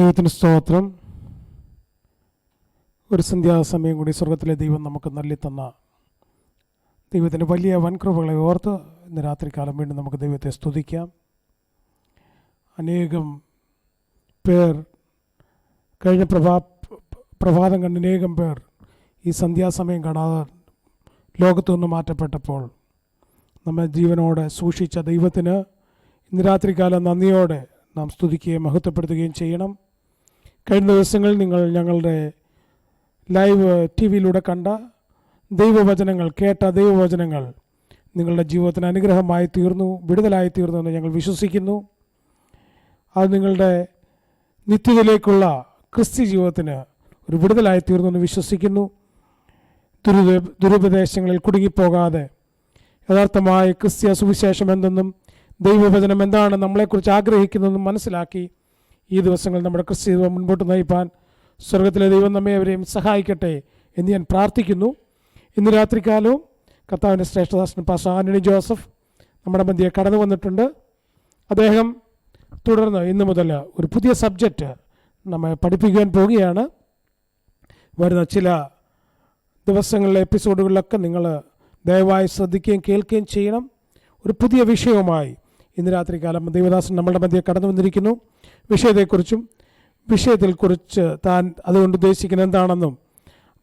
ദൈവത്തിന് സ്തോത്രം. ഒരു സന്ധ്യാസമയം കൂടി സ്വർഗത്തിലെ ദൈവം നമുക്ക് നൽകി തന്ന ദൈവത്തിൻ്റെ വലിയ വൻകൃപകളെ ഓർത്ത് ഇന്ന് രാത്രികാലം വീണ്ടും നമുക്ക് ദൈവത്തെ സ്തുതിക്കാം. അനേകം പേർ കഴിഞ്ഞ പ്രഭാതം കണ്ട് അനേകം പേർ ഈ സന്ധ്യാസമയം കാണാതെ ലോകത്തു നിന്ന് മാറ്റപ്പെട്ടപ്പോൾ നമ്മെ ജീവനോടെ സൂക്ഷിച്ച ദൈവത്തിന് ഇന്ന് രാത്രികാലം നന്ദിയോടെ നാം സ്തുതിക്കുകയും മഹത്വപ്പെടുത്തുകയും ചെയ്യണം. കഴിഞ്ഞ ദിവസങ്ങളിൽ നിങ്ങൾ ഞങ്ങളുടെ ലൈവ് ടി വിയിലൂടെ കണ്ട ദൈവവചനങ്ങൾ, കേട്ട ദൈവവചനങ്ങൾ നിങ്ങളുടെ ജീവിതത്തിന് അനുഗ്രഹമായി തീർന്നു, വിടുതലായി തീർന്നു എന്ന് ഞങ്ങൾ വിശ്വസിക്കുന്നു. അത് നിങ്ങളുടെ നിത്യതയിലേക്കുള്ള ക്രിസ്ത്യ ജീവിതത്തിന് ഒരു വിടുതലായി തീർന്നു എന്ന് വിശ്വസിക്കുന്നു. ദുരുപദേശങ്ങളിൽ കുടുങ്ങിപ്പോകാതെ യഥാർത്ഥമായ ക്രിസ്ത്യ സുവിശേഷം എന്തെന്നും ദൈവവചനം എന്താണ് നമ്മളെക്കുറിച്ച് ആഗ്രഹിക്കുന്നതെന്നും മനസ്സിലാക്കി ഈ ദിവസങ്ങൾ നമ്മുടെ ക്രിസ്ത്യ ജീവിതം മുൻപോട്ട് നയിപ്പാൻ സ്വർഗത്തിലെ ദൈവം നമ്മെ അവരെയും സഹായിക്കട്ടെ എന്ന് ഞാൻ പ്രാർത്ഥിക്കുന്നു. ഇന്ന് രാത്രികാലവും കർത്താവിൻ്റെ ശ്രേഷ്ഠദാസൻ പാസ്റ്റർ ആന്റണി ജോസഫ് നമ്മുടെ മധ്യേ കടന്നു വന്നിട്ടുണ്ട്. അദ്ദേഹം തുടർന്ന് ഇന്ന് മുതൽ ഒരു പുതിയ സബ്ജക്റ്റ് നമ്മെ പഠിപ്പിക്കുവാൻ പോവുകയാണ്. വരുന്ന ചില ദിവസങ്ങളിലെ എപ്പിസോഡുകളിലൊക്കെ നിങ്ങൾ ദയവായി ശ്രദ്ധിക്കുകയും കേൾക്കുകയും ചെയ്യണം. ഒരു പുതിയ വിഷയവുമായി ഇന്ന് രാത്രികാലം ദൈവദാസൻ നമ്മളുടെ മധ്യേ കടന്നു വന്നിരിക്കുന്നു. വിഷയത്തിൽ കുറിച്ച് താൻ അതുകൊണ്ട് ഉദ്ദേശിക്കുന്നത് എന്താണെന്നും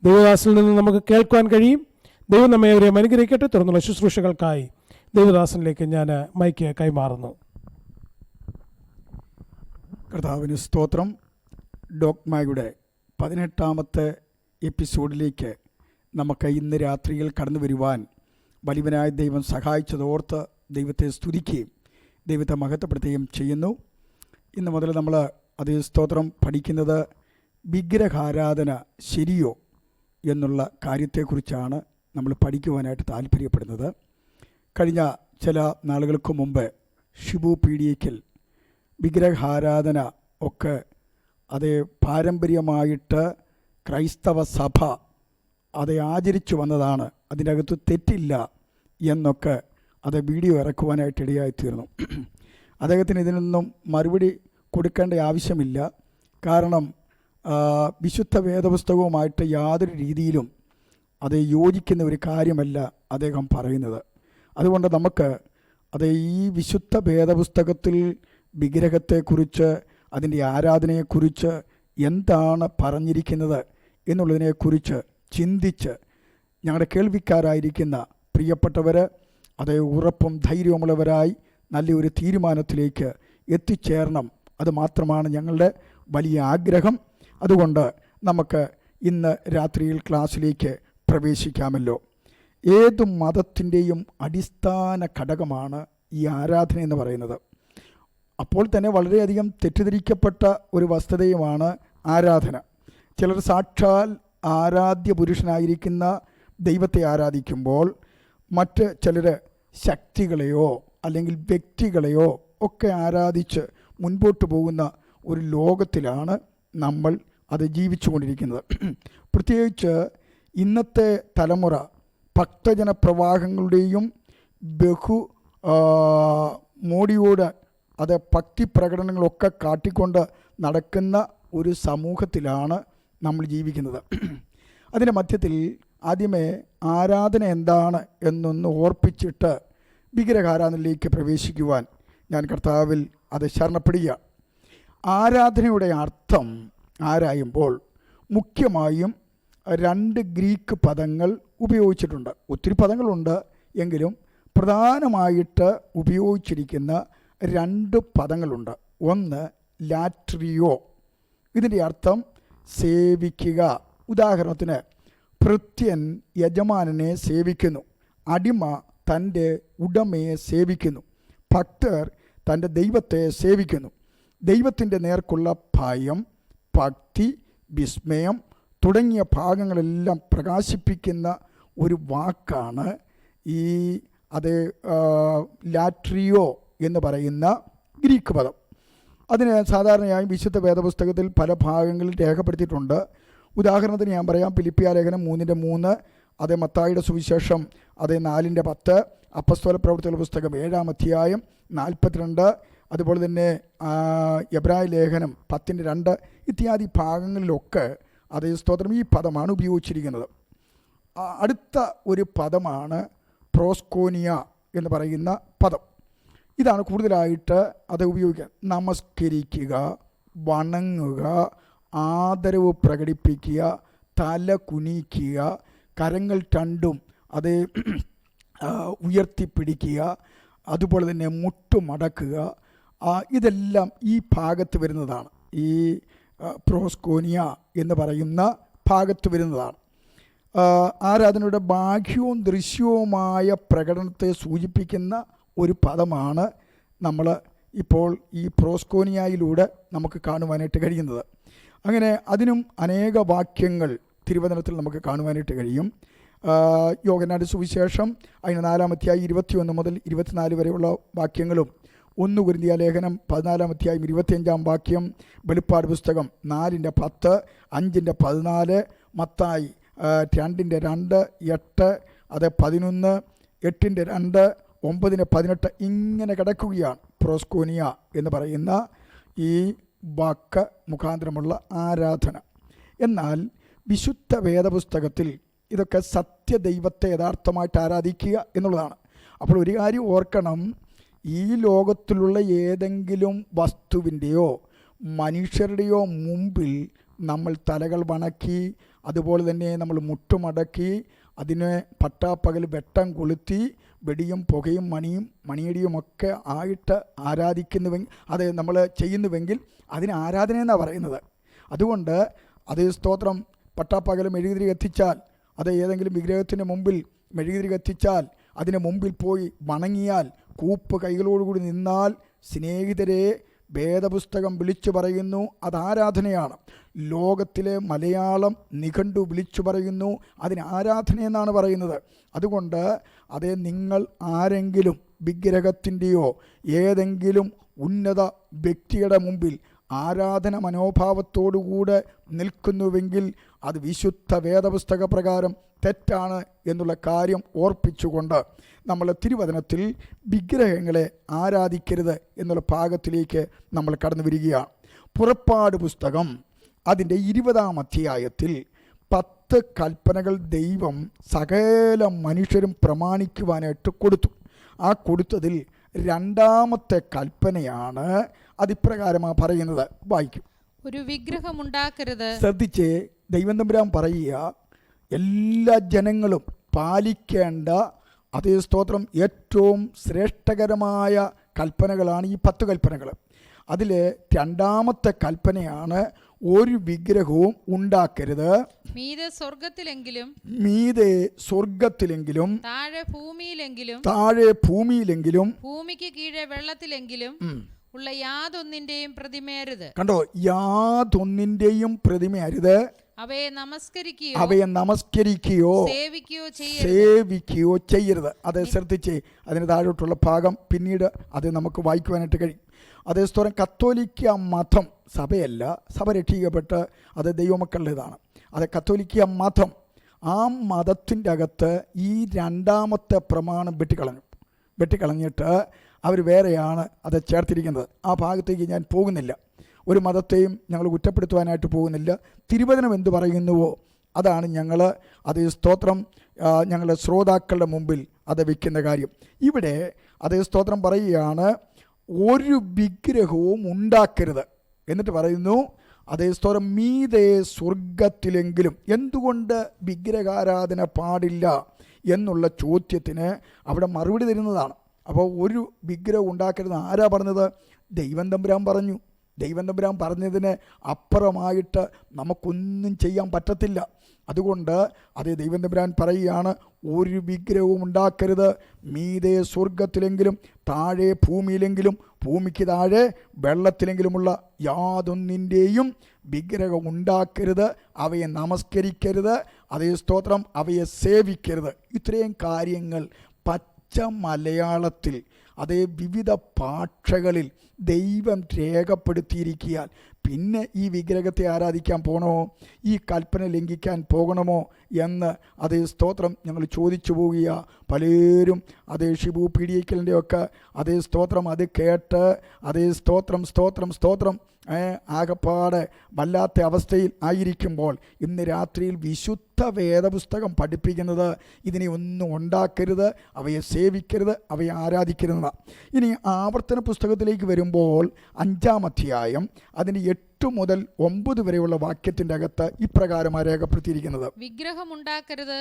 ദൈവദാസിൽ നിന്ന് നമുക്ക് കേൾക്കുവാൻ കഴിയും. ദൈവം നമ്മെ അവരെ അനുഗ്രഹിക്കട്ടെ. തുടർന്നുള്ള ശുശ്രൂഷകൾക്കായി ദൈവദാസനിലേക്ക് ഞാൻ മൈക്ക് കൈമാറുന്നു. കർത്താവിന് സ്തോത്രം. ഡോഗ്മയുടെ 18ാമത്തെ എപ്പിസോഡിലേക്ക് നമുക്ക് ഇന്ന് രാത്രിയിൽ കടന്നു വരുവാൻ വലിയവനായ ദൈവം സഹായിച്ചതോർത്ത് ദൈവത്തെ സ്തുതിക്കുകയും ദൈവത്തെ മഹത്വപ്പെടുത്തുകയും ചെയ്യുന്നു. ഇന്ന് മുതൽ നമ്മൾ അതേ സ്തോത്രം പഠിക്കുന്നത് വിഗ്രഹാരാധന ശരിയോ എന്നുള്ള കാര്യത്തെക്കുറിച്ചാണ് നമ്മൾ പഠിക്കുവാനായിട്ട് താല്പര്യപ്പെടുന്നത്. കഴിഞ്ഞ ചില നാളുകൾക്ക് മുമ്പ് ഷിബു പീഡിയയ്ക്കൽ വിഗ്രഹാരാധന ഒക്കെ അത് പാരമ്പര്യമായിട്ട് ക്രൈസ്തവ സഭ അത് ആചരിച്ചു വന്നതാണ്, അതിനകത്ത് തെറ്റില്ല എന്നൊക്കെ അത് വീഡിയോ ഇറക്കുവാനായിട്ട് ഇടയായിത്തീർന്നു. അദ്ദേഹത്തിന് ഇതിനൊന്നും മറുപടി കൊടുക്കേണ്ട ആവശ്യമില്ല. കാരണം വിശുദ്ധ വേദപുസ്തകവുമായിട്ട് യാതൊരു രീതിയിലും അത് യോജിക്കുന്ന ഒരു കാര്യമല്ല അദ്ദേഹം പറയുന്നത്. അതുകൊണ്ട് നമുക്ക് അത് ഈ വിശുദ്ധ വേദപുസ്തകത്തിൽ വിഗ്രഹത്തെക്കുറിച്ച്, അതിൻ്റെ ആരാധനയെക്കുറിച്ച് എന്താണ് പറഞ്ഞിരിക്കുന്നത് എന്നുള്ളതിനെക്കുറിച്ച് ചിന്തിച്ച് ഞങ്ങളുടെ കേൾവിക്കാരായിരിക്കുന്ന പ്രിയപ്പെട്ടവർ അത് ഉറപ്പും ധൈര്യമുള്ളവരായി നല്ലൊരു തീരുമാനത്തിലേക്ക് എത്തിച്ചേരണം. അതുമാത്രമാണ് ഞങ്ങളുടെ വലിയ ആഗ്രഹം. അതുകൊണ്ട് നമുക്ക് ഇന്ന് രാത്രിയിൽ ക്ലാസ്സിലേക്ക് പ്രവേശിക്കാമല്ലോ. ഏതു മതത്തിൻ്റെയും അടിസ്ഥാന ഘടകമാണ് ഈ ആരാധന എന്ന് പറയുന്നത്. അപ്പോൾ തന്നെ വളരെയധികം തെറ്റിദ്ധരിക്കപ്പെട്ട ഒരു വസ്തുതയുമാണ് ആരാധന. ചിലർ സാക്ഷാൽ ആരാധ്യ പുരുഷനായിരിക്കുന്ന ദൈവത്തെ ആരാധിക്കുമ്പോൾ മറ്റ് ചിലർ ശക്തികളെയോ അല്ലെങ്കിൽ വ്യക്തികളെയോ ഒക്കെ ആരാധിച്ച് മുൻപോട്ട് പോകുന്ന ഒരു ലോകത്തിലാണ് നമ്മൾ അത് ജീവിച്ചു കൊണ്ടിരിക്കുന്നത്. പ്രത്യേകിച്ച് ഇന്നത്തെ തലമുറ ഭക്തജന പ്രവാഹങ്ങളുടെയും മോടിയോട് അത് ഭക്തി പ്രകടനങ്ങളൊക്കെ കാട്ടിക്കൊണ്ട് നടക്കുന്ന ഒരു സമൂഹത്തിലാണ് നമ്മൾ ജീവിക്കുന്നത്. അതിൻ്റെ മധ്യത്തിൽ ആദ്യമേ ആരാധന എന്താണ് എന്നൊന്ന് ഓർപ്പിച്ചിട്ട് വിഗ്രഹാരാധനയിലേക്ക് പ്രവേശിക്കുവാൻ ഞാൻ കർത്താവിൽ അത് ശരണപ്പെടുക. ആരാധനയുടെ അർത്ഥം ആരായുമ്പോൾ മുഖ്യമായും 2 ഗ്രീക്ക് പദങ്ങൾ ഉപയോഗിച്ചിട്ടുണ്ട്. ഒത്തിരി പദങ്ങളുണ്ട്, എങ്കിലും പ്രധാനമായിട്ട് ഉപയോഗിച്ചിരിക്കുന്ന 2 പദങ്ങളുണ്ട്. ഒന്ന് ലാട്രിയോ, ഇതിൻ്റെ അർത്ഥം സേവിക്കുക. ഉദാഹരണത്തിന് ഭൃത്യൻ യജമാനനെ സേവിക്കുന്നു, അടിമ തൻ്റെ ഉടമയെ സേവിക്കുന്നു, ഭക്തർ തൻ്റെ ദൈവത്തെ സേവിക്കുന്നു. ദൈവത്തിൻ്റെ നേർക്കുള്ള ഭയം, ഭക്തി, വിസ്മയം തുടങ്ങിയ ഭാഗങ്ങളെല്ലാം പ്രകാശിപ്പിക്കുന്ന ഒരു വാക്കാണ് ഈ ലാട്രിയോ എന്ന് പറയുന്ന ഗ്രീക്ക് പദം. അതിന് സാധാരണയായി വിശുദ്ധ വേദപുസ്തകത്തിൽ പല ഭാഗങ്ങളിൽ രേഖപ്പെടുത്തിയിട്ടുണ്ട്. ഉദാഹരണത്തിന് ഞാൻ പറയാം, ഫിലിപ്പിയ ലേഖനം 3:3, അതേ മത്തായിയുടെ സുവിശേഷം അതേ 4:10, അപ്പസ്തോല പ്രവൃത്തികളുടെ പുസ്തകം 7-ാം അധ്യായം 42, അതുപോലെ തന്നെ എബ്രായ ലേഖനം 10:2 ഇത്യാദി ഭാഗങ്ങളിലൊക്കെ അതേ സ്തോത്രം ഈ പദമാണ് ഉപയോഗിച്ചിരിക്കുന്നത്. അടുത്ത ഒരു പദമാണ് പ്രോസ്കോനിയ എന്ന് പറയുന്ന പദം. ഇതാണ് കൂടുതലായിട്ട് അത് ഉപയോഗിക്കുക. നമസ്കരിക്കുക, വണങ്ങുക, ആദരവ് പ്രകടിപ്പിക്കുക, തല കുനിക്കുക, കരങ്ങൾ രണ്ടും അത് ഉയർത്തിപ്പിടിക്കുക, അതുപോലെ തന്നെ മുട്ടുമടക്കുക, ഇതെല്ലാം ഈ ഭാഗത്ത് വരുന്നതാണ്. ഈ പ്രോസ്കോനിയ എന്ന് പറയുന്ന ഭാഗത്ത് വരുന്നതാണ്. ആരാധനയുടെ ബാഹ്യവും ദൃശ്യവുമായ പ്രകടനത്തെ സൂചിപ്പിക്കുന്ന ഒരു പദമാണ് നമ്മൾ ഇപ്പോൾ ഈ പ്രോസ്കോനിയയിലൂടെ നമുക്ക് കാണുവാനായിട്ട് കഴിയുന്നത്. അങ്ങനെ അതിനും അനേക വാക്യങ്ങൾ തിരുവചനത്തിൽ നമുക്ക് കാണുവാനായിട്ട് കഴിയും. യോഹന്നാന്റെ സുവിശേഷം അതിന് 4-ാം അധ്യായം 21 മുതൽ 24 വരെയുള്ള വാക്യങ്ങളും, 1 കൊരിന്ത്യർ ലേഖനം 14-ാം അധ്യായം 25-ാം വാക്യം, വെളിപ്പാട് പുസ്തകം 4:10, 5:14, മത്തായി 2:2, 8, അത് 11, 8:2, 9:18 ഇങ്ങനെ കിടക്കുകയാണ് പ്രോസ്കോനിയ എന്ന് പറയുന്ന ഈ വാക്ക് മുഖാന്തരമുള്ള ആരാധന. എന്നാൽ വിശുദ്ധ വേദപുസ്തകത്തിൽ ഇതൊക്കെ സത്യദൈവത്തെ യഥാർത്ഥമായിട്ട് ആരാധിക്കുക എന്നുള്ളതാണ്. അപ്പോൾ ഒരു കാര്യം ഓർക്കണം, ഈ ലോകത്തിലുള്ള ഏതെങ്കിലും വസ്തുവിൻ്റെയോ മനുഷ്യരുടെയോ മുമ്പിൽ നമ്മൾ തലകൾ വണക്കി, അതുപോലെ തന്നെ നമ്മൾ മുട്ടുമടക്കി, അതിനെ പട്ടാപ്പകൽ വെട്ടം കൊളുത്തി വെടിയും പുകയും മണിയടിയുമൊക്കെ ആയിട്ട് ആരാധിക്കുന്നുവെങ്കിൽ, അത് നമ്മൾ ചെയ്യുന്നുവെങ്കിൽ അതിന് ആരാധന എന്നാണ് പറയുന്നത്. അതുകൊണ്ട് അത് സ്തോത്രം പട്ടാപ്പകൽ മെഴുകുതിരി കത്തിച്ചാൽ, അത് ഏതെങ്കിലും വിഗ്രഹത്തിൻ്റെ മുമ്പിൽ മെഴുകുതിരി കത്തിച്ചാൽ, അതിന് മുമ്പിൽ പോയി വണങ്ങിയാൽ, കൂപ്പ് കൈകളോടുകൂടി നിന്നാൽ, സ്നേഹിതരെ വേദപുസ്തകം വിളിച്ചു പറയുന്നു അത് ആരാധനയാണ്. ലോകത്തിലെ മലയാളം നിഘണ്ടു വിളിച്ചു പറയുന്നു അതിന് ആരാധനയെന്നാണ് പറയുന്നത്. അതുകൊണ്ട് അതേ നിങ്ങൾ ആരെങ്കിലും വിഗ്രഹത്തിൻ്റെയോ ഏതെങ്കിലും ഉന്നത വ്യക്തിയുടെ മുമ്പിൽ ആരാധന മനോഭാവത്തോടുകൂടെ നിൽക്കുന്നുവെങ്കിൽ അത് വിശുദ്ധ വേദപുസ്തക പ്രകാരം തെറ്റാണ് എന്നുള്ള കാര്യം ഓർപ്പിച്ചുകൊണ്ട് നമ്മൾ തിരുവചനത്തിൽ വിഗ്രഹങ്ങളെ ആരാധിക്കരുത് എന്നുള്ള ഭാഗത്തിലേക്ക് നമ്മൾ കടന്നു വരികയാണ്. പുറപ്പാട് പുസ്തകം അതിൻ്റെ 20-ാം അധ്യായത്തിൽ 10 കൽപ്പനകൾ ദൈവം സകല മനുഷ്യരും പ്രമാണിക്കുവാനായിട്ട് കൊടുത്തു. ആ കൊടുത്തതിൽ 2-ാമത്തെ കൽപ്പനയാണ് അതിപ്രകാരമാണ് പറയുന്നത്. വായിക്കും. ഒരു വിഗ്രഹമുണ്ടാക്കരുത്. ശ്രദ്ധിച്ച് ദൈവം തമ്പുരാൻ പറയുക, എല്ലാ ജനങ്ങളും പാലിക്കേണ്ട അതേ സ്തോത്രം ഏറ്റവും ശ്രേഷ്ഠകരമായ കൽപ്പനകളാണ് ഈ 10 കൽപ്പനകൾ. അതിൽ 2-ാമത്തെ കൽപ്പനയാണ് ഒരു വിഗ്രഹവും ഉണ്ടാക്കരുത്. മീതെ സ്വർഗത്തിലെങ്കിലും താഴെ ഭൂമിയിലെങ്കിലും ഭൂമിക്ക് കീഴെ വെള്ളത്തിലെങ്കിലും ഉള്ള യാതൊന്നിന്റെയും പ്രതിമയരുത്. കണ്ടോ, യാതൊന്നിന്റെയും പ്രതിമയരുത്. അവയെ നമസ്കരിക്കുകയോ സേവിക്കുകയോ ചെയ്യരുത്. അത് ശ്രദ്ധിച്ച് അതിന് താഴോട്ടുള്ള ഭാഗം പിന്നീട് അത് നമുക്ക് വായിക്കുവാനായിട്ട് കഴിയും. അതേ സ്തോത്രം കത്തോലിക്ക മതം സഭയല്ല, സഭ രക്ഷിക്കപ്പെട്ട് അത് ദൈവമക്കളുടേതാണ്. അത് കത്തോലിക്ക മതം, ആ മതത്തിൻ്റെ അകത്ത് ഈ 2-ാമത്തെ പ്രമാണം വെട്ടിക്കളഞ്ഞിട്ട് അവർ വേറെയാണ് അത് ചേർത്തിരിക്കുന്നത്. ആ ഭാഗത്തേക്ക് ഞാൻ പോകുന്നില്ല. ഒരു മതത്തെയും ഞങ്ങൾ കുറ്റപ്പെടുത്തുവാനായിട്ട് പോകുന്നില്ല. തിരുവചനം എന്ത് പറയുന്നുവോ അതാണ് ഞങ്ങൾ അതേ സ്തോത്രം ഞങ്ങളുടെ ശ്രോതാക്കളുടെ മുമ്പിൽ അത് വയ്ക്കുന്ന കാര്യം. ഇവിടെ അതേ സ്തോത്രം പറയുകയാണ്, ഒരു വിഗ്രഹവും ഉണ്ടാക്കരുത്. എന്നിട്ട് പറയുന്നു അതേ സ്തോത്രം മീതെ സ്വർഗത്തിലെങ്കിലും. എന്തുകൊണ്ട് വിഗ്രഹാരാധന പാടില്ല എന്നുള്ള ചോദ്യത്തിന് അവിടെ മറുപടി തരുന്നതാണ്. അപ്പോൾ ഒരു വിഗ്രഹം ഉണ്ടാക്കരുത് ആരാ പറഞ്ഞത്? ദൈവം തമ്പുരാൻ പറഞ്ഞു. ദൈവം തമ്പുരാൻ പറഞ്ഞതിന് അപ്പുറമായിട്ട് നമുക്കൊന്നും ചെയ്യാൻ പറ്റത്തില്ല. അതുകൊണ്ട് അതേ ദൈവം തമ്പുരാൻ പറയുകയാണ്, ഒരു വിഗ്രഹവും ഉണ്ടാക്കരുത്. മീതെ സ്വർഗത്തിലെങ്കിലും താഴെ ഭൂമിയിലെങ്കിലും ഭൂമിക്ക് താഴെ വെള്ളത്തിലെങ്കിലുമുള്ള യാതൊന്നിൻ്റെയും വിഗ്രഹം ഉണ്ടാക്കരുത്. അവയെ നമസ്കരിക്കരുത്. അതേ സ്തോത്രം അവയെ സേവിക്കരുത്. ഇത്രയും കാര്യങ്ങൾ പച്ച മലയാളത്തിൽ അതേ വിവിധ ഭാഷകളിൽ ദൈവം രേഖപ്പെടുത്തിയിരിക്കാൻ പിന്നെ ഈ വിഗ്രഹത്തെ ആരാധിക്കാൻ പോകണമോ, ഈ കൽപ്പന ലംഘിക്കാൻ പോകണമോ എന്ന് അതേ സ്തോത്രം ഞങ്ങൾ ചോദിച്ചു പോവുക. പലരും അതേ ഷിബു പീഡിയക്കലിൻ്റെ ഒക്കെ അതേ സ്തോത്രം അത് കേട്ട് അതേ സ്തോത്രം ആകപ്പാട് വല്ലാത്ത അവസ്ഥയിൽ ആയിരിക്കുമ്പോൾ ഇന്ന് രാത്രിയിൽ വിശുദ്ധ വേദപുസ്തകം പഠിപ്പിക്കുന്നത് ഇതിനെ ഒന്നും ഉണ്ടാക്കരുത്, അവയെ സേവിക്കരുത്, അവയെ ആരാധിക്കരുത്. ഇനി ആവർത്തന പുസ്തകത്തിലേക്ക് വരുമ്പോൾ 5-ാം അധ്യായം അതിന് 8 മുതൽ 9 വരെയുള്ള വാക്യത്തിൻ്റെ അകത്ത് ഇപ്രകാരമാണ് രേഖപ്പെടുത്തിയിരിക്കുന്നത്: വിഗ്രഹമുണ്ടാക്കരുത്,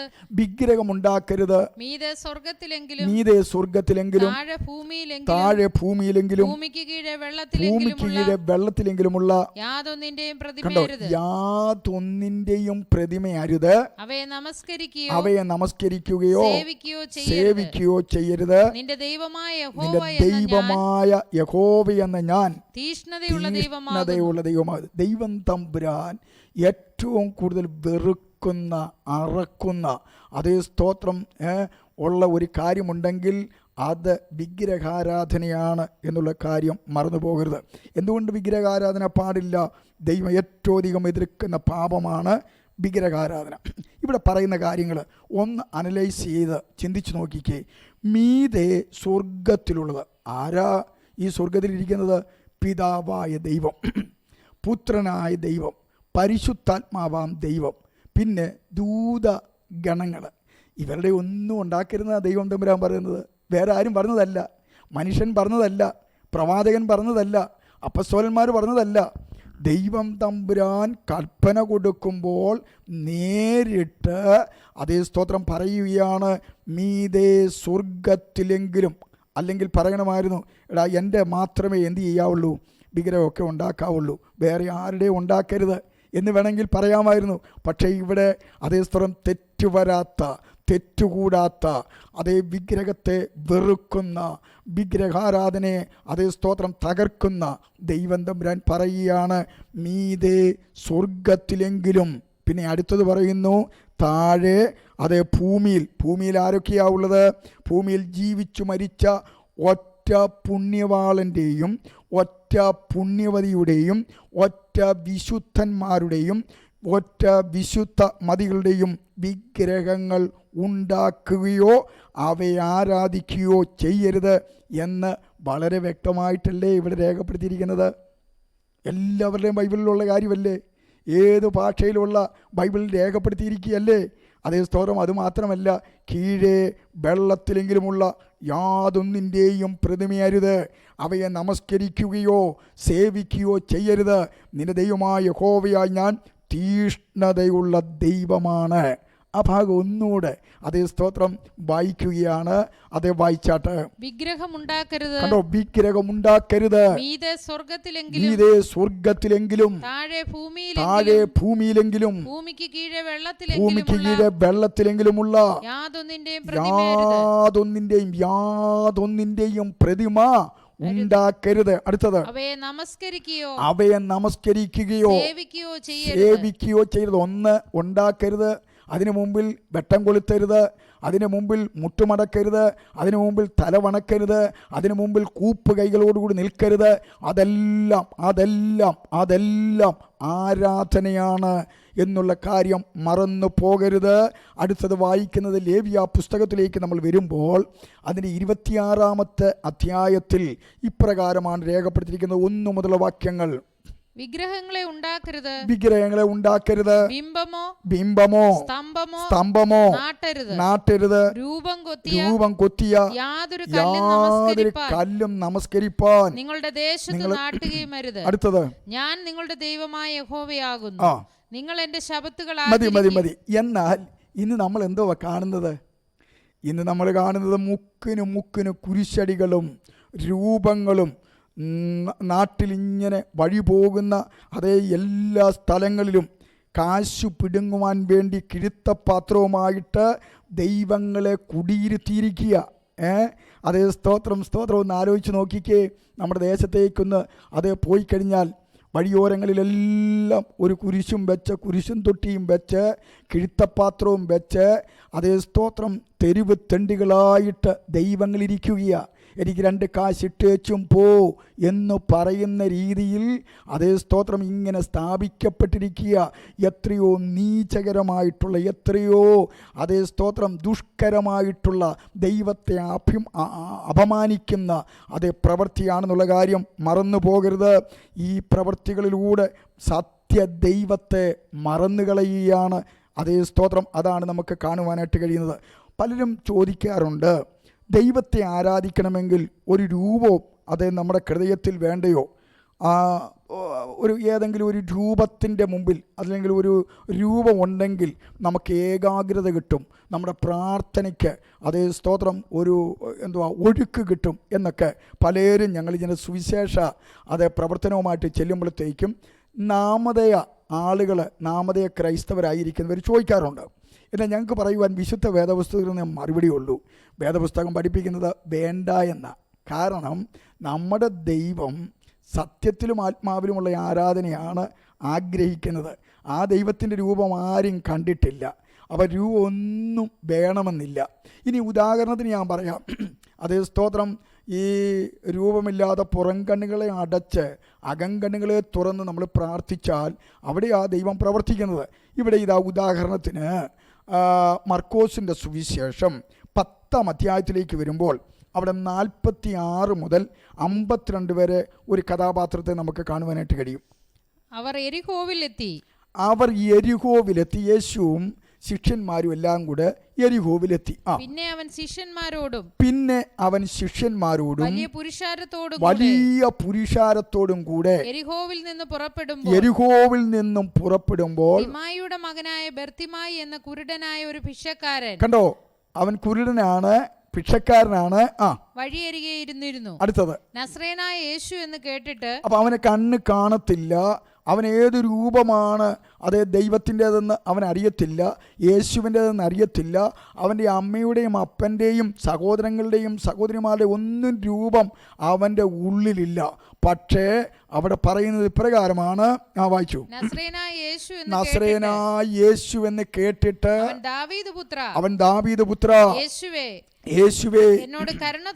മീതെ സ്വർഗത്തിലെങ്കിലും താഴെ ഭൂമിയിലെങ്കിലും ഭൂമിക്ക് കീഴെ വെള്ളത്തിലെങ്കിലുമുള്ള യാതൊന്നിന്റെയും പ്രതിമയരുത്, അവയെ നമസ്കരിക്കുകയോ സേവിക്കുകയോ ചെയ്യരുത്. നിന്റെ ദൈവമായ യഹോവയെന്ന ഞാൻ തീഷ്ണതയുള്ള ദൈവമാണ്. ദൈവം തമ്പുരാൻ ഏറ്റവും കൂടുതൽ വെറുക്കുന്ന, അറക്കുന്ന അതേ സ്തോത്രം ഉള്ള ഒരു കാര്യമുണ്ടെങ്കിൽ അത് വിഗ്രഹാരാധനയാണ് എന്നുള്ള കാര്യം മറന്നു പോകരുത്. എന്തുകൊണ്ട് വിഗ്രഹാരാധന പാടില്ല? ദൈവം ഏറ്റവും അധികം എതിർക്കുന്ന പാപമാണ് വിഗ്രഹാരാധന. ഇവിടെ പറയുന്ന കാര്യങ്ങൾ ഒന്ന് അനലൈസ് ചെയ്ത് ചിന്തിച്ച് നോക്കിക്കേ. മീതെ സ്വർഗത്തിലുള്ളത് ആരാ? ഈ സ്വർഗത്തിലിരിക്കുന്നത് പിതാവായ ദൈവം, പുത്രനായ ദൈവം, പരിശുദ്ധാത്മാവാം ദൈവം, പിന്നെ ദൂതഗണങ്ങൾ. ഇവരുടെ ഒന്നും ഉണ്ടാക്കരുന്ന ദൈവം തമ്പുരാൻ പറയുന്നത്. വേറെ ആരും പറഞ്ഞതല്ല, മനുഷ്യൻ പറഞ്ഞതല്ല, പ്രവാചകൻ പറഞ്ഞതല്ല, അപ്പസ്തോലന്മാർ പറഞ്ഞതല്ല. ദൈവം തമ്പുരാൻ കൽപ്പന കൊടുക്കുമ്പോൾ നേരിട്ട് അതേ സ്തോത്രം പറയുകയാണ്, മീതെ സ്വർഗത്തിലെങ്കിലും. അല്ലെങ്കിൽ പറയണമായിരുന്നു, എടാ എൻ്റെ മാത്രമേ എന്ത് ചെയ്യാവുള്ളൂ, വിഗ്രഹമൊക്കെ ഉണ്ടാക്കാവുള്ളൂ, വേറെ ആരുടെയും ഉണ്ടാക്കരുത് എന്ന് വേണമെങ്കിൽ പറയാമായിരുന്നു. പക്ഷേ ഇവിടെ അതേ സ്തോത്രം തെറ്റുകൂടാത്ത അതേ വിഗ്രഹത്തെ വെറുക്കുന്ന, വിഗ്രഹാരാധനയെ അതേ സ്തോത്രം തകർക്കുന്ന ദൈവം തമ്പുരാൻ പറയുകയാണ്, മീതെ സ്വർഗത്തിലെങ്കിലും. പിന്നെ അടുത്തത് പറയുന്നു, താഴെ അതേ ഭൂമിയിൽ ആരൊക്കെയാ ഉള്ളത്? ഭൂമിയിൽ ജീവിച്ചു മരിച്ച ഒറ്റ പുണ്യവാളൻ്റെയും ഒറ്റ പുണ്യവതിയുടെയും ഒറ്റ വിശുദ്ധന്മാരുടെയും ഒറ്റ വിശുദ്ധ മതികളുടെയും വിഗ്രഹങ്ങൾ ഉണ്ടാക്കുകയോ അവയെ ആരാധിക്കുകയോ ചെയ്യരുത് എന്ന് വളരെ വ്യക്തമായിട്ടല്ലേ ഇവിടെ രേഖപ്പെടുത്തിയിരിക്കുന്നത്. എല്ലാവരുടെയും ബൈബിളിലുള്ള കാര്യമല്ലേ, ഏത് ഭാഷയിലുള്ള ബൈബിളിൽ രേഖപ്പെടുത്തിയിരിക്കുകയല്ലേ. അതേ സ്തോത്രം. അതുമാത്രമല്ല, കീഴെ വെള്ളത്തിലെങ്കിലുമുള്ള യാതൊന്നിൻ്റെയും പ്രതിമയരുത്, അവയെ നമസ്കരിക്കുകയോ സേവിക്കുകയോ ചെയ്യരുത്. നിന്റെ ദൈവമായ യഹോവയായി ഞാൻ തീഷ്ണതയുള്ള ദൈവമാണ്. ആ ഭാഗം ഒന്നുകൂടെ അതേ സ്തോത്രം വായിക്കുകയാണ്. അതേ വായിച്ചാട്ട്. വിഗ്രഹമുണ്ടാക്കരുത്. കണ്ടോ, വിഗ്രഹമുണ്ടാക്കരുത്. മീതെ സ്വർഗത്തിലെങ്കിലും താഴെ ഭൂമിയിലെങ്കിലും ഭൂമിക്ക് കീഴെ വെള്ളത്തിലെങ്കിലുമുള്ള യാതൊന്നിന്റെയും പ്രതിമ ഉണ്ടാക്കരുത്. അടുത്തത്, അവയെ നമസ്കരിക്കുകയോ സേവിക്കുകയോ ചെയ്യരുത്. ഒന്ന്, ഉണ്ടാക്കരുത്. അതിനു മുമ്പിൽ വെട്ടം കൊളുത്തരുത്, അതിനു മുമ്പിൽ മുട്ടുമടക്കരുത്, അതിനു മുമ്പിൽ തലവണക്കരുത്, അതിനു മുമ്പിൽ കൂപ്പ് കൈകളോടുകൂടി നിൽക്കരുത്. അതെല്ലാം ആരാധനയാണ് എന്നുള്ള കാര്യം മറന്നു പോകരുത്. അടുത്തത് വായിക്കുന്നത് ലേവ്യ പുസ്തകത്തിലേക്ക് നമ്മൾ വരുമ്പോൾ അതിൻ്റെ 26-ാമത്തെ അധ്യായത്തിൽ ഇപ്രകാരമാണ് രേഖപ്പെടുത്തിയിരിക്കുന്നത്. 1 മുതലുള്ള വാക്യങ്ങൾ. വിഗ്രഹങ്ങളെ ഉണ്ടാക്കരുത്. ബിംബമോ സ്തംഭമോ നാട്ടരുത്. രൂപം കൊത്തിയ യാതൊരു കല്ലും നമസ്കരിപ്പാൻ നിങ്ങളുടെ ദേശത്ത് നാട്ടുകയുമരുത്. അടുത്തത്, ഞാൻ നിങ്ങളുടെ ദൈവമായ യഹോവയാകുന്നു. നിങ്ങൾ എന്റെ ശബത്തുകൾ മതി. എന്നാൽ ഇന്ന് നമ്മൾ എന്തോ കാണുന്നത്? ഇന്ന് നമ്മൾ കാണുന്നത് മുക്കിന് കുരിശടികളും രൂപങ്ങളും നാട്ടിലിങ്ങനെ വഴി പോകുന്ന അതേ എല്ലാ സ്ഥലങ്ങളിലും കാശു പിടുങ്ങുവാൻ വേണ്ടി കിഴുത്തപാത്രവുമായിട്ട് ദൈവങ്ങളെ കുടിയിരുത്തിയിരിക്കുക. അതേ സ്തോത്രം ഒന്ന് ആലോചിച്ച് നോക്കിക്കേ. നമ്മുടെ ദേശത്തേക്കൊന്ന് അതേ പോയി കഴിഞ്ഞാൽ വഴിയോരങ്ങളിലെല്ലാം ഒരു കുരിശും തൊട്ടിയും വെച്ച് കിഴുത്തപാത്രവും വെച്ച് അതേ സ്തോത്രം തെരുവ് തെണ്ടികളായിട്ട് ദൈവങ്ങളിരിക്കുകയാണ്. എനിക്ക് 2 കാശ് ഇട്ടേച്ചും പോ എന്ന് പറയുന്ന രീതിയിൽ അതേ സ്തോത്രം ഇങ്ങനെ സ്ഥാപിക്കപ്പെട്ടിരിക്കുക. എത്രയോ നീചകരമായിട്ടുള്ള, എത്രയോ അതേ സ്തോത്രം ദുഷ്കരമായിട്ടുള്ള, ദൈവത്തെ അപമാനിക്കുന്ന അതേ പ്രവൃത്തിയാണെന്നുള്ള കാര്യം മറന്നു പോകരുത്. ഈ പ്രവൃത്തികളിലൂടെ സത്യ ദൈവത്തെ മറന്നുകളയുകയാണ്. അതേ സ്തോത്രം, അതാണ് നമുക്ക് കാണുവാനായിട്ട് കഴിയുന്നത്. പലരും ചോദിക്കാറുണ്ട്, ദൈവത്തെ ആരാധിക്കണമെങ്കിൽ ഒരു രൂപവും അതേ നമ്മുടെ ഹൃദയത്തിൽ വേണ്ടയോ? ഏതെങ്കിലും ഒരു രൂപത്തിൻ്റെ മുമ്പിൽ അല്ലെങ്കിൽ ഒരു രൂപമുണ്ടെങ്കിൽ നമുക്ക് ഏകാഗ്രത കിട്ടും, നമ്മുടെ പ്രാർത്ഥനയ്ക്ക് അതേ സ്തോത്രം ഒഴുക്ക് കിട്ടും എന്നൊക്കെ പലരും ഞങ്ങളിതിൻ്റെ സുവിശേഷ അതേ പ്രവർത്തനവുമായിട്ട് ചെല്ലുമ്പോഴത്തേക്കും നാമധേയ ആളുകൾ, നാമധേയ ക്രൈസ്തവരായിരിക്കുന്നവർ ചോദിക്കാറുണ്ട്. എന്നാൽ ഞങ്ങൾക്ക് പറയുവാൻ വിശുദ്ധ വേദപുസ്തകത്തിൽ നിന്ന് മറുപടിയുള്ളൂ. വേദപുസ്തകം പഠിപ്പിക്കുന്നത് വേണ്ട എന്ന. കാരണം നമ്മുടെ ദൈവം സത്യത്തിലും ആത്മാവിലുമുള്ള ആരാധനയാണ് ആഗ്രഹിക്കുന്നത്. ആ ദൈവത്തിൻ്റെ രൂപം ആരും കണ്ടിട്ടില്ല. അപ്പോൾ രൂപം ഒന്നും വേണമെന്നില്ല. ഇനി ഉദാഹരണത്തിന് ഞാൻ പറയാം. അതേ സ്തോത്രം, ഈ രൂപമില്ലാതെ പുറം കണ്ണുകളെ അടച്ച് അകങ്കണ്ണുകളെ തുറന്ന് നമ്മൾ പ്രാർത്ഥിച്ചാൽ അവിടെ ആ ദൈവം പ്രവർത്തിക്കുന്നത്. ഇവിടെ ഇതാ ഉദാഹരണത്തിന് മർക്കോസിൻ്റെ സുവിശേഷം 10-ാം അധ്യായത്തിലേക്ക് വരുമ്പോൾ അവിടെ 46 മുതൽ 52 വരെ ഒരു കഥാപാത്രത്തെ നമുക്ക് കാണുവാനായിട്ട് കഴിയും. അവർ യെരിഹോവിലെത്തി. യേശുവും ശിഷ്യന്മാരും എല്ലാം കൂടെ യെരിഹോവിലെത്തി. പിന്നെ അവൻ ശിഷ്യന്മാരോടും വലിയ പുരുഷാരത്തോടും കൂടെ യെരിഹോവിൽ നിന്നും പുറപ്പെടുമ്പോൾ തിമായിയുടെ മകനായ ബർത്തിമായി എന്ന കുരുടനായ ഒരു ഭിക്ഷക്കാരൻ, കണ്ടോ, അവൻ കുരുടനാണ്, ഭിക്ഷക്കാരനാണ്, വഴിയരികെ ഇരുന്നിരുന്നു. അടുത്തത്, നസ്രേനായ യേശു എന്ന് കേട്ടിട്ട്. അപ്പൊ അവന് കണ്ണ് കാണത്തില്ല, അവൻ ഏത് രൂപമാണ് അതേ ദൈവത്തിൻ്റെതെന്ന് അവൻ അറിയത്തില്ല, യേശുവിൻ്റെതെന്ന് അറിയത്തില്ല, അവൻ്റെ അമ്മയുടെയും അപ്പൻ്റെയും സഹോദരങ്ങളുടെയും സഹോദരിമാരുടെയും ഒന്നും രൂപം അവൻ്റെ ഉള്ളിലില്ല. പക്ഷേ അവിടെ പറയുന്നത് ഇപ്രകാരമാണ്. വായിച്ചു. നസ്രേനായ യേശു എന്ന് കേട്ടിട്ട് അവൻ ദാവീദ് പുത്ര യേശുവേ എന്നോട് കരുണ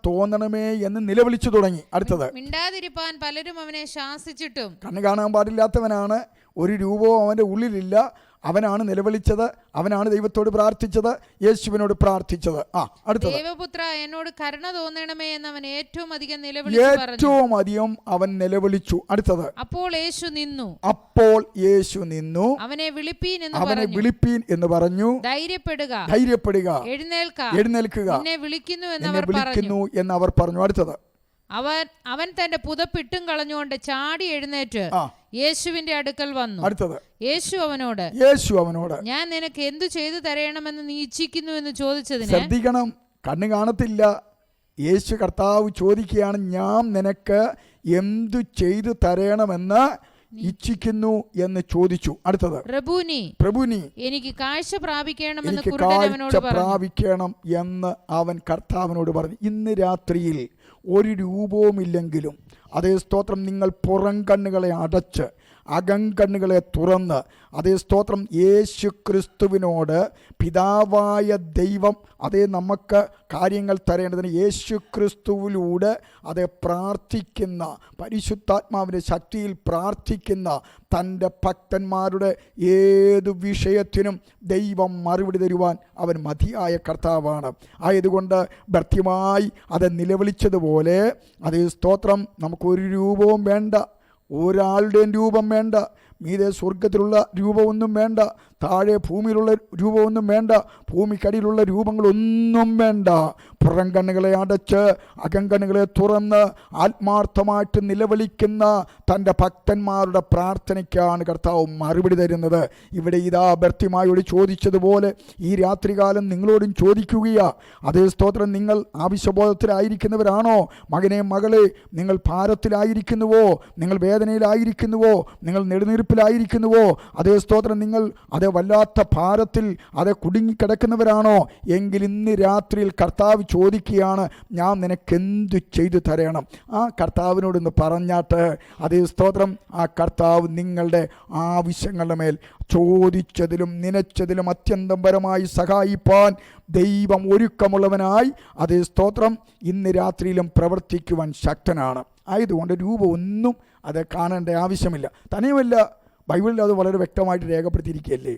തോന്നണമേ എന്ന് നിലവിളിച്ചു തുടങ്ങി. അടുത്തത്, മിണ്ടാതിരിപ്പാൻ പലരും അവനെ ശാസിച്ചിട്ടും. കണ്ണ് കാണാൻ പാടില്ലാത്തവനാണ്, ഒരു രൂപവും അവൻ്റെ ഉള്ളിലില്ല, അവനാണ് നിലവിളിച്ചത്, അവനാണ് ദൈവത്തോട് പ്രാർത്ഥിച്ചത്, യേശുവിനോട് പ്രാർത്ഥിച്ചത്. അടുത്തത്, ദേവപുത്ര എന്നോട് കരുണ തോന്നണമേ എന്ന് അവൻ ഏറ്റവും അധികം അവൻ നിലവിളിച്ചു. അടുത്തത്, അപ്പോൾ യേശു നിന്നു അവനെ വിളിപ്പീൻ എന്ന് പറഞ്ഞു. ധൈര്യപ്പെടുക, എഴുന്നേൽക്കുക, എന്നെ വിളിക്കുന്നു എന്ന് അവർ പറഞ്ഞു. അടുത്തത്, അവൻ തന്റെ പുതപ്പിട്ടും കളഞ്ഞുകൊണ്ട് ചാടി എഴുന്നേറ്റ് യേശുവിന്റെ അടുക്കൽ വന്നു. അടുത്തത്, യേശു അവനോട് ഞാൻ നിനക്ക് എന്തു ചെയ്തു തരണമെന്ന് നീ ഇച്ഛിക്കുന്നു എന്ന് ചോദിച്ചതിന്. ശ്രദ്ധിക്കണം, കണ്ണ് കാണത്തില്ല. യേശു കർത്താവ് ചോദിക്കുകയാണ്, ഞാൻ നിനക്ക് എന്തു ചെയ്തു തരണമെന്ന് ഇച്ഛിക്കുന്നു എന്ന് ചോദിച്ചു. അടുത്തത്, പ്രഭുനി എനിക്ക് കാഴ്ച പ്രാപിക്കണം എന്ന് അവൻ കർത്താവിനോട് പറഞ്ഞു. ഇന്ന് രാത്രിയിൽ ഒരു രൂപവുമില്ലെങ്കിലും അതേ സ്തോത്രം, നിങ്ങൾ പുറം കണ്ണുകളെ അടച്ച് അകങ്കണ്ണുകളെ തുറന്ന് അതേ സ്തോത്രം യേശു ക്രിസ്തുവിനോട് പിതാവായ ദൈവം അതേ നമുക്ക് കാര്യങ്ങൾ തരേണ്ടതിന് യേശു ക്രിസ്തുവിലൂടെ അതേ പ്രാർത്ഥിക്കുന്ന, പരിശുദ്ധാത്മാവിൻ്റെ ശക്തിയിൽ പ്രാർത്ഥിക്കുന്ന തൻ്റെ ഭക്തന്മാരുടെ ഏതു വിഷയത്തിനും ദൈവം മറുപടി തരുവാൻ അവൻ മതിയായ കർത്താവാണ്. ആയതുകൊണ്ട് ഭർത്യമായി അത് നിലവിളിച്ചതുപോലെ അതേ സ്തോത്രം, നമുക്കൊരു രൂപവും വേണ്ട, ഒരാളുടെയും രൂപം വേണ്ട, മീതെ സ്വർഗത്തിലുള്ള രൂപമൊന്നും വേണ്ട, താഴെ ഭൂമിയിലുള്ള രൂപമൊന്നും വേണ്ട, ഭൂമിക്കടിയിലുള്ള രൂപങ്ങളൊന്നും വേണ്ട. പുറം കണ്ണുകളെ അടച്ച് അകങ്കണ്ണുകളെ തുറന്ന് ആത്മാർത്ഥമായിട്ട് നിലവിളിക്കുന്ന തൻ്റെ ഭക്തന്മാരുടെ പ്രാർത്ഥനയ്ക്കാണ് കർത്താവ് മറുപടി തരുന്നത്. ഇവിടെ ഇതാ ഭർത്തിമായോട് ചോദിച്ചതുപോലെ ഈ രാത്രികാലം നിങ്ങളോടും ചോദിക്കുകയാ. അതേ സ്തോത്രം, നിങ്ങൾ ആവശ്യബോധത്തിലായിരിക്കുന്നവരാണോ? മകനെ മകളെ, നിങ്ങൾ ഭാരത്തിലായിരിക്കുന്നുവോ? നിങ്ങൾ വേദനയിലായിരിക്കുന്നുവോ? നിങ്ങൾ നെടുനീർപ്പിലായിരിക്കുന്നുവോ? അതേ സ്തോത്രം, നിങ്ങൾ അതേ വല്ലാത്ത ഭാരത്തിൽ കുടുങ്ങിക്കിടക്കുന്നവരാണോ എങ്കിൽ ഇന്ന് രാത്രിയിൽ കർത്താവ് ചോദിക്കുകയാണ്, ഞാൻ നിനക്കെന്തു ചെയ്തു തരണം? ആ കർത്താവിനോടൊന്ന് പറഞ്ഞാട്ട് സ്തോത്രം, ആ കർത്താവ് നിങ്ങളുടെ ആവശ്യങ്ങളുടെ മേൽ ചോദിച്ചതിലും നനച്ചതിലും അത്യന്തം പരമായി സഹായിപ്പാൻ ദൈവം ഒരുക്കമുള്ളവനായി സ്തോത്രം ഇന്ന് രാത്രിയിലും പ്രവർത്തിക്കുവാൻ ശക്തനാണ്. ആയതുകൊണ്ട് രൂപം ഒന്നും കാണേണ്ട ആവശ്യമില്ല. തന്നെയുമല്ല, ബൈബിളിൽ അത് വളരെ വ്യക്തമായിട്ട് രേഖപ്പെടുത്തിയിരിക്കുകയല്ലേ.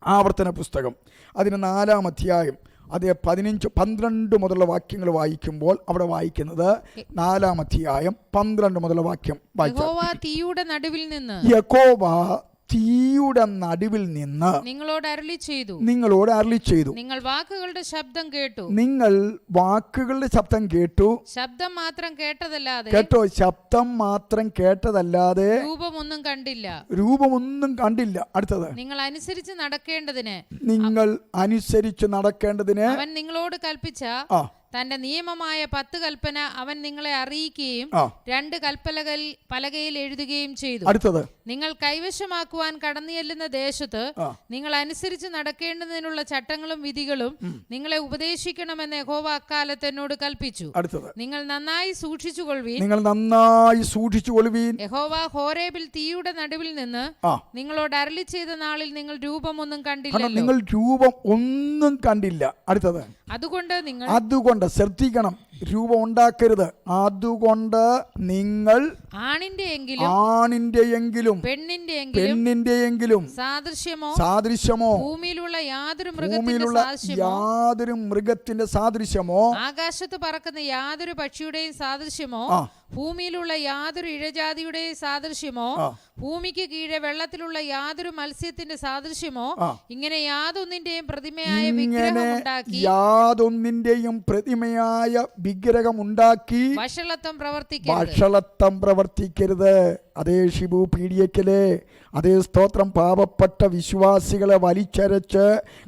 ആവർത്തന പുസ്തകം അതിന് 4-ാം അധ്യായം 15-12 മുതലുള്ള വാക്യങ്ങൾ വായിക്കുമ്പോൾ അവിടെ വായിക്കുന്നത് 4-ാം അധ്യായം 12 മുതലുള്ള വാക്യം വായിച്ചാൽ, യഹോവ തീയുടെ നടുവിൽ നിന്ന് നിങ്ങളോട് അരുളി ചെയ്തു, നിങ്ങൾ വാക്കുകളുടെ ശബ്ദം കേട്ടു, ശബ്ദം മാത്രം കേട്ടതല്ലാതെ രൂപമൊന്നും കണ്ടില്ല. അടുത്തത്, നിങ്ങൾ അനുസരിച്ച് നടക്കേണ്ടതിന് അവൻ നിങ്ങളോട് കൽപ്പിച്ച തന്റെ നിയമമായ 10 കൽപ്പന അവൻ നിങ്ങളെ അറിയിക്കുകയും 2 പലകയിൽ എഴുതുകയും ചെയ്തു. അടുത്തത്, നിങ്ങൾ കൈവശമാക്കുവാൻ കടന്നു ചെല്ലുന്ന ദേശത്ത് നിങ്ങൾ അനുസരിച്ച് നടക്കേണ്ടതിനുള്ള ചട്ടങ്ങളും വിധികളും നിങ്ങളെ ഉപദേശിക്കണമെന്ന് യഹോവ അക്കാലത്ത് എന്നോട് കൽപ്പിച്ചു. അടുത്തത്, നിങ്ങൾ നന്നായി സൂക്ഷിച്ചുകൊള്ളുവീൻ. യഹോവ ഹോരേബിൽ തീയുടെ നടുവിൽ നിന്ന് നിങ്ങളോട് അരുളി ചെയ്ത നാളിൽ നിങ്ങൾ രൂപമൊന്നും കണ്ടില്ല. അടുത്തത്, അതുകൊണ്ട് ശ്രദ്ധിക്കണം, രൂപം ഉണ്ടാക്കരുത്. അതുകൊണ്ട് നിങ്ങൾ ആണിന്റെയെങ്കിലും പെണ്ണിന്റെയെങ്കിലും സാദൃശ്യമോ ഭൂമിയിലുള്ള യാതൊരു മൃഗത്തിന്റെ സാദൃശ്യമോ ആകാശത്ത് പറക്കുന്ന യാതൊരു പക്ഷിയുടെയും സാദൃശ്യമോ ഭൂമിയിലുള്ള യാതൊരു ഇഴജാതിയുടെയും സാദൃശ്യമോ ഭൂമിക്ക് കീഴെ വെള്ളത്തിലുള്ള യാതൊരു മത്സ്യത്തിന്റെ സാദൃശ്യമോ ഇങ്ങനെ യാതൊന്നിന്റെയും പ്രതിമയായ വിഗ്രഹമുണ്ടാക്കി വഷളത്വം പ്രവർത്തിക്കരുത്. അതേ ഷിബു പീഡിയക്കലെ സ്തോത്രം, പാവപ്പെട്ട വിശ്വാസികളെ വലിച്ചരച്ച്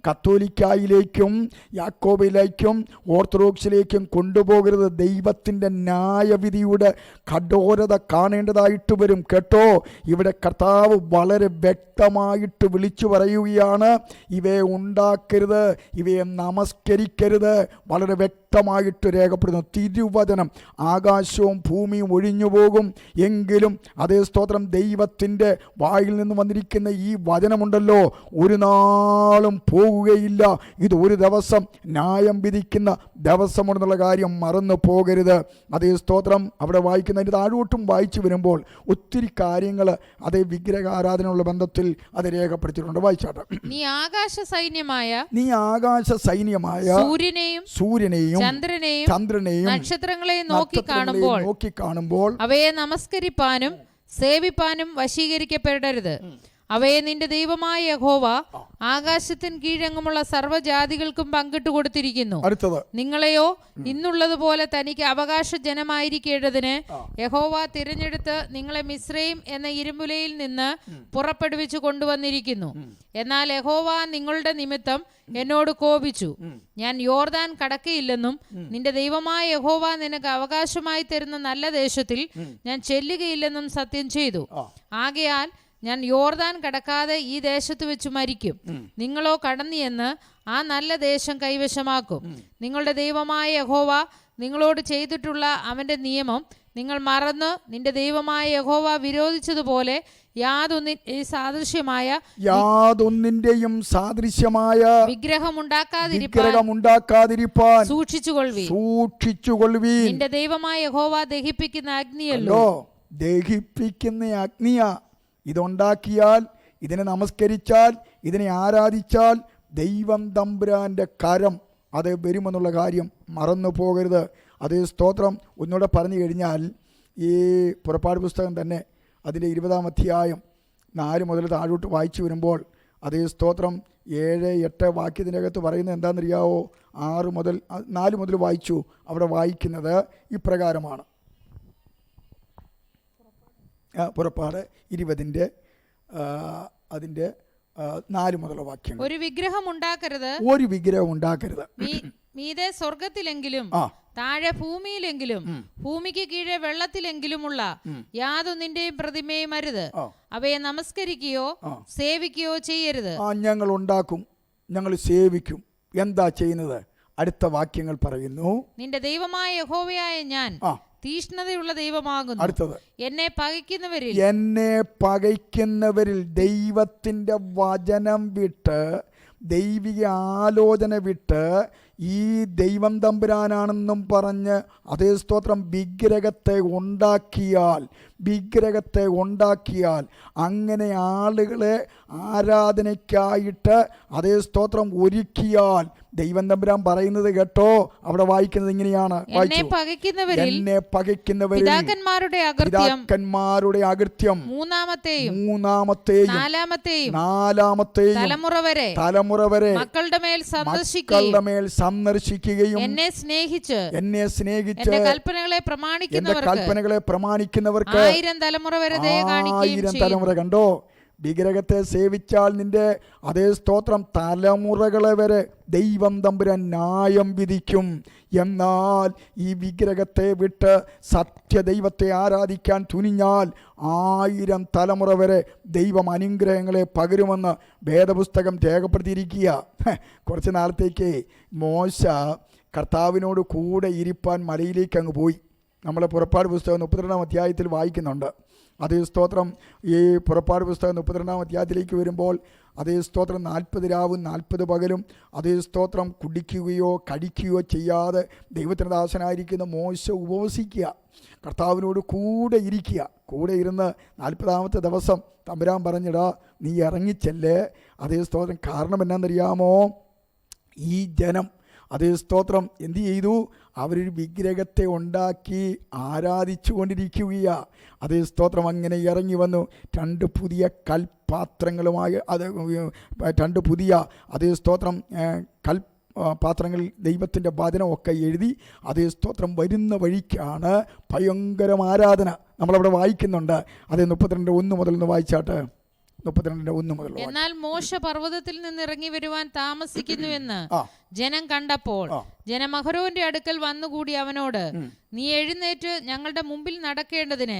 കത്തോലിക്കായിലേക്കും യാക്കോബിലേക്കും ഓർത്തഡോക്സിലേക്കും കൊണ്ടുപോകരുത്. ദൈവത്തിൻ്റെ ന്യായവിധിയുടെ കഠോരത കാണേണ്ടതായിട്ട് വരും കേട്ടോ. ഇവിടെ കർത്താവ് വളരെ വ്യക്തമായിട്ട് വിളിച്ചു പറയുകയാണ്, ഇവയെ ഉണ്ടാക്കരുത്, ഇവയെ നമസ്കരിക്കരുത്. വളരെ വ്യക്തമായിട്ട് രേഖപ്പെടുന്നു തിരുവചനം. ആകാശവും ഭൂമിയും ഒഴിഞ്ഞു പോകും, എങ്കിലും സ്തോത്രം ദൈവത്തിൻ്റെ വായിൽ നിന്ന് വന്നിരിക്കുന്ന ഈ വചനമുണ്ടല്ലോ, ഒരു നാളും പോകുകയില്ല. ഇത് ഒരു ദിവസം ന്യായം വിധിക്കുന്ന ദിവസമുണ്ടെന്നുള്ള കാര്യം മറന്നു പോകരുത്. സ്തോത്രം അവിടെ വായിക്കുന്നതിൻ്റെ താഴോട്ടും വായിച്ചു വരുമ്പോൾ ഒത്തിരി കാര്യങ്ങൾ വിഗ്രഹാരാധനയുള്ള ബന്ധത്തിൽ രേഖപ്പെടുത്തിയിട്ടുണ്ട്. വായിച്ചാട്ടെ, നീ ആകാശ സൈന്യമായ സൂര്യനെയും ചന്ദ്രനെയും നക്ഷത്രങ്ങളെയും നോക്കി കാണുമ്പോൾ അവയെ നമസ്കരിപ്പാനും സേവിപ്പാനും വശീകരിക്കപ്പെടരുത്. അവയെ നിന്റെ ദൈവമായ യഹോവ ആകാശത്തിന് കീഴെങ്ങുമുള്ള സർവ്വജാതികൾക്കും പങ്കിട്ട് കൊടുത്തിരിക്കുന്നു. നിങ്ങളെയോ ഇന്നുള്ളതുപോലെ തനിക്ക് അവകാശ ജനമായിരിക്കേണ്ടതിന് യഹോവ തിരഞ്ഞെടുത്ത് നിങ്ങളെ മിസ്രയീം എന്ന ഇരുമ്പുലയിൽ നിന്ന് പുറപ്പെടുവിച്ചു കൊണ്ടുവന്നിരിക്കുന്നു. എന്നാൽ യഹോവ നിങ്ങളുടെ നിമിത്തം എന്നോട് കോപിച്ചു. ഞാൻ യോർദാൻ കടക്കയില്ലെന്നും നിന്റെ ദൈവമായ യഹോവ നിനക്ക് അവകാശമായി തരുന്ന നല്ല ദേശത്തിൽ ഞാൻ ചെല്ലുകയില്ലെന്നും സത്യം ചെയ്തു. ആകയാൽ ഞാൻ യോർദാൻ കടക്കാതെ ഈ ദേശത്ത് വെച്ച് മരിക്കും. നിങ്ങളോ കടന്നിയെന്ന് ആ നല്ല ദേശം കൈവശമാക്കും. നിങ്ങളുടെ ദൈവമായ യഹോവ നിങ്ങളോട് ചെയ്തിട്ടുള്ള അവന്റെ നിയമം നിങ്ങൾ മറന്ന് നിന്റെ ദൈവമായ യഹോവ വിരോധിച്ചതുപോലെ യാതൊന്നിന്റെയും സാദൃശ്യമായ വിഗ്രഹമുണ്ടാക്കാതിരിപ്പാൻ സൂക്ഷിച്ചുകൊള്ളുവീൻ. നിന്റെ ദൈവമായ യഹോവ ദഹിപ്പിക്കുന്ന അഗ്നിയല്ലോ, ദഹിപ്പിക്കുന്ന അഗ്നിയാ. ഇതുണ്ടാക്കിയാൽ, ഇതിനെ നമസ്കരിച്ചാൽ, ഇതിനെ ആരാധിച്ചാൽ ദൈവം തമ്പുരാൻ്റെ കരം വരുമെന്നുള്ള കാര്യം മറന്നു പോകരുത്. സ്തോത്രം ഒന്നുകൂടെ പറഞ്ഞു കഴിഞ്ഞാൽ, ഈ പുറപ്പാട് പുസ്തകം തന്നെ അതിൻ്റെ 20-ാം അധ്യായം 4 മുതൽ താഴോട്ട് വായിച്ചു വരുമ്പോൾ സ്തോത്രം 7-8 വാക്യത്തിൻ്റെ അകത്ത് പറയുന്നത് എന്താണെന്നറിയാവോ? 4 മുതൽ വായിച്ചു. അവിടെ വായിക്കുന്നത് ഇപ്രകാരമാണ്. പുറപ്പാട് 20-ന്റെ അതിൻ്റെ 4 മുതലുള്ള വാക്യങ്ങൾ. ഒരു വിഗ്രഹം ഉണ്ടാക്കരുത്. മീതെ സ്വർഗത്തിലെങ്കിലും താഴെ ഭൂമിയിലെങ്കിലും ഭൂമിക്ക് കീഴെ വെള്ളത്തിലെങ്കിലുമുള്ള യാതൊന്നിന്റെയും പ്രതിമയും അരുത്. അവയെ നമസ്കരിക്കുകയോ സേവിക്കുകയോ ചെയ്യരുത്. ഞങ്ങൾ ഉണ്ടാക്കും, ഞങ്ങൾ സേവിക്കും. എന്താ ചെയ്യുന്നത്? അടുത്ത വാക്യങ്ങൾ പറയുന്നു, നിന്റെ ദൈവമായ യഹോവയായ ഞാൻ തീഷ്ണതയുള്ള ദൈവമാകുന്നു. അടുത്തത്, എന്നെ പകയ്ക്കുന്നവരിൽ ദൈവത്തിന്റെ വചനം വിട്ട്, ദൈവിക ആലോചന വിട്ട്, ഈ ദൈവം തമ്പുരാനാണെന്നും പറഞ്ഞ് അതേ സ്തോത്രം വിഗ്രഹത്തെ ഉണ്ടാക്കിയാൽ അങ്ങനെ ആളുകളെ ആരാധനയ്ക്കായിട്ട് അതേ സ്തോത്രം ഒരുക്കിയാൽ, ദൈവം തമ്പുരാൻ പറയുന്നത് കേട്ടോ, അവിടെ വായിക്കുന്നത് ഇങ്ങനെയാണ്, എന്നെ പകയ്ക്കുന്നവരിൽ പിതാക്കന്മാരുടെ അകൃത്യം മൂന്നാമത്തെയും നാലാമത്തെയും തലമുറ വരെ മക്കളുടെ മേൽ സന്ദർശിക്കുകയും എന്നെ സ്നേഹിച്ച് എന്റെ കൽപ്പനകളെ പ്രമാണിക്കുന്നവർക്ക് 1000 തലമുറ വരെ ദയ കാണിക്കുകയും ചെയ്യും. കണ്ടോ, വിഗ്രഹത്തെ സേവിച്ചാൽ നിന്റെ അതേ സ്തോത്രം തലമുറകളെ വരെ ദൈവം തമ്പുരാൻ ന്യായം വിധിക്കും. എന്നാൽ ഈ വിഗ്രഹത്തെ വിട്ട് സത്യദൈവത്തെ ആരാധിക്കാൻ തുനിഞ്ഞാൽ 1000 തലമുറ വരെ ദൈവം അനുഗ്രഹങ്ങളെ പകരുമെന്ന് വേദപുസ്തകം രേഖപ്പെടുത്തിയിരിക്കുക. കുറച്ച് നാളത്തേക്ക് മോശ കർത്താവിനോട് കൂടെ ഇരിപ്പാൻ മലയിലേക്ക് അങ്ങ് പോയി. നമ്മൾ പുറപ്പാട് പുസ്തകം 32-ാം അധ്യായത്തിൽ വായിക്കുന്നുണ്ട്. അതേ സ്തോത്രം ഈ പുറപ്പാട് പുസ്തകം 32-ാം അധ്യായത്തിലേക്ക് വരുമ്പോൾ അതേ സ്തോത്രം 40 രാവും 40 പകലും അതേ സ്തോത്രം കുടിക്കുകയോ കഴിക്കുകയോ ചെയ്യാതെ ദൈവത്തിൻ്റെ ദാസനായിരിക്കുന്ന മോശ ഉപവസിക്കുക, കർത്താവിനോട് കൂടെ ഇരിക്കുക. കൂടെ ഇരുന്ന് 40-ാമത്തെ ദിവസം തമ്പുരാൻ പറഞ്ഞിടാ, നീ ഇറങ്ങിച്ചല്ലേ. അതേ സ്തോത്രം കാരണം എന്നാണെന്നറിയാമോ? ഈ ജനം അതേ സ്തോത്രം എന്തു ചെയ്തു? അവരൊരു വിഗ്രഹത്തെ ഉണ്ടാക്കി ആരാധിച്ചു കൊണ്ടിരിക്കുകയാണ്. അതേ സ്തോത്രം അങ്ങനെ ഇറങ്ങി വന്നു. 2 പുതിയ കൽപാത്രങ്ങളുമായി രണ്ട് പുതിയ അതേ സ്തോത്രം പാത്രങ്ങളിൽ ദൈവത്തിൻ്റെ വചനമൊക്കെ എഴുതി അതേ സ്തോത്രം വരുന്ന വഴിക്കാണ് ഭയങ്കരം ആരാധന നമ്മളവിടെ വായിക്കുന്നുണ്ട്. അതേ 32:1 മുതൽ ഒന്ന് വായിച്ചാട്ടെ. 32:1 മുതൽ. എന്നാൽ മോശ പർവ്വതത്തിൽ നിന്ന് ഇറങ്ങി വരുവാൻ താമസിക്കുന്നു എന്ന് ജനം കണ്ടപ്പോൾ ജനം അഹരോന്റെ അടുക്കൽ വന്നുകൂടി അവനോട്, നീ എഴുന്നേറ്റ് ഞങ്ങളുടെ മുമ്പിൽ നടക്കേണ്ടതിന്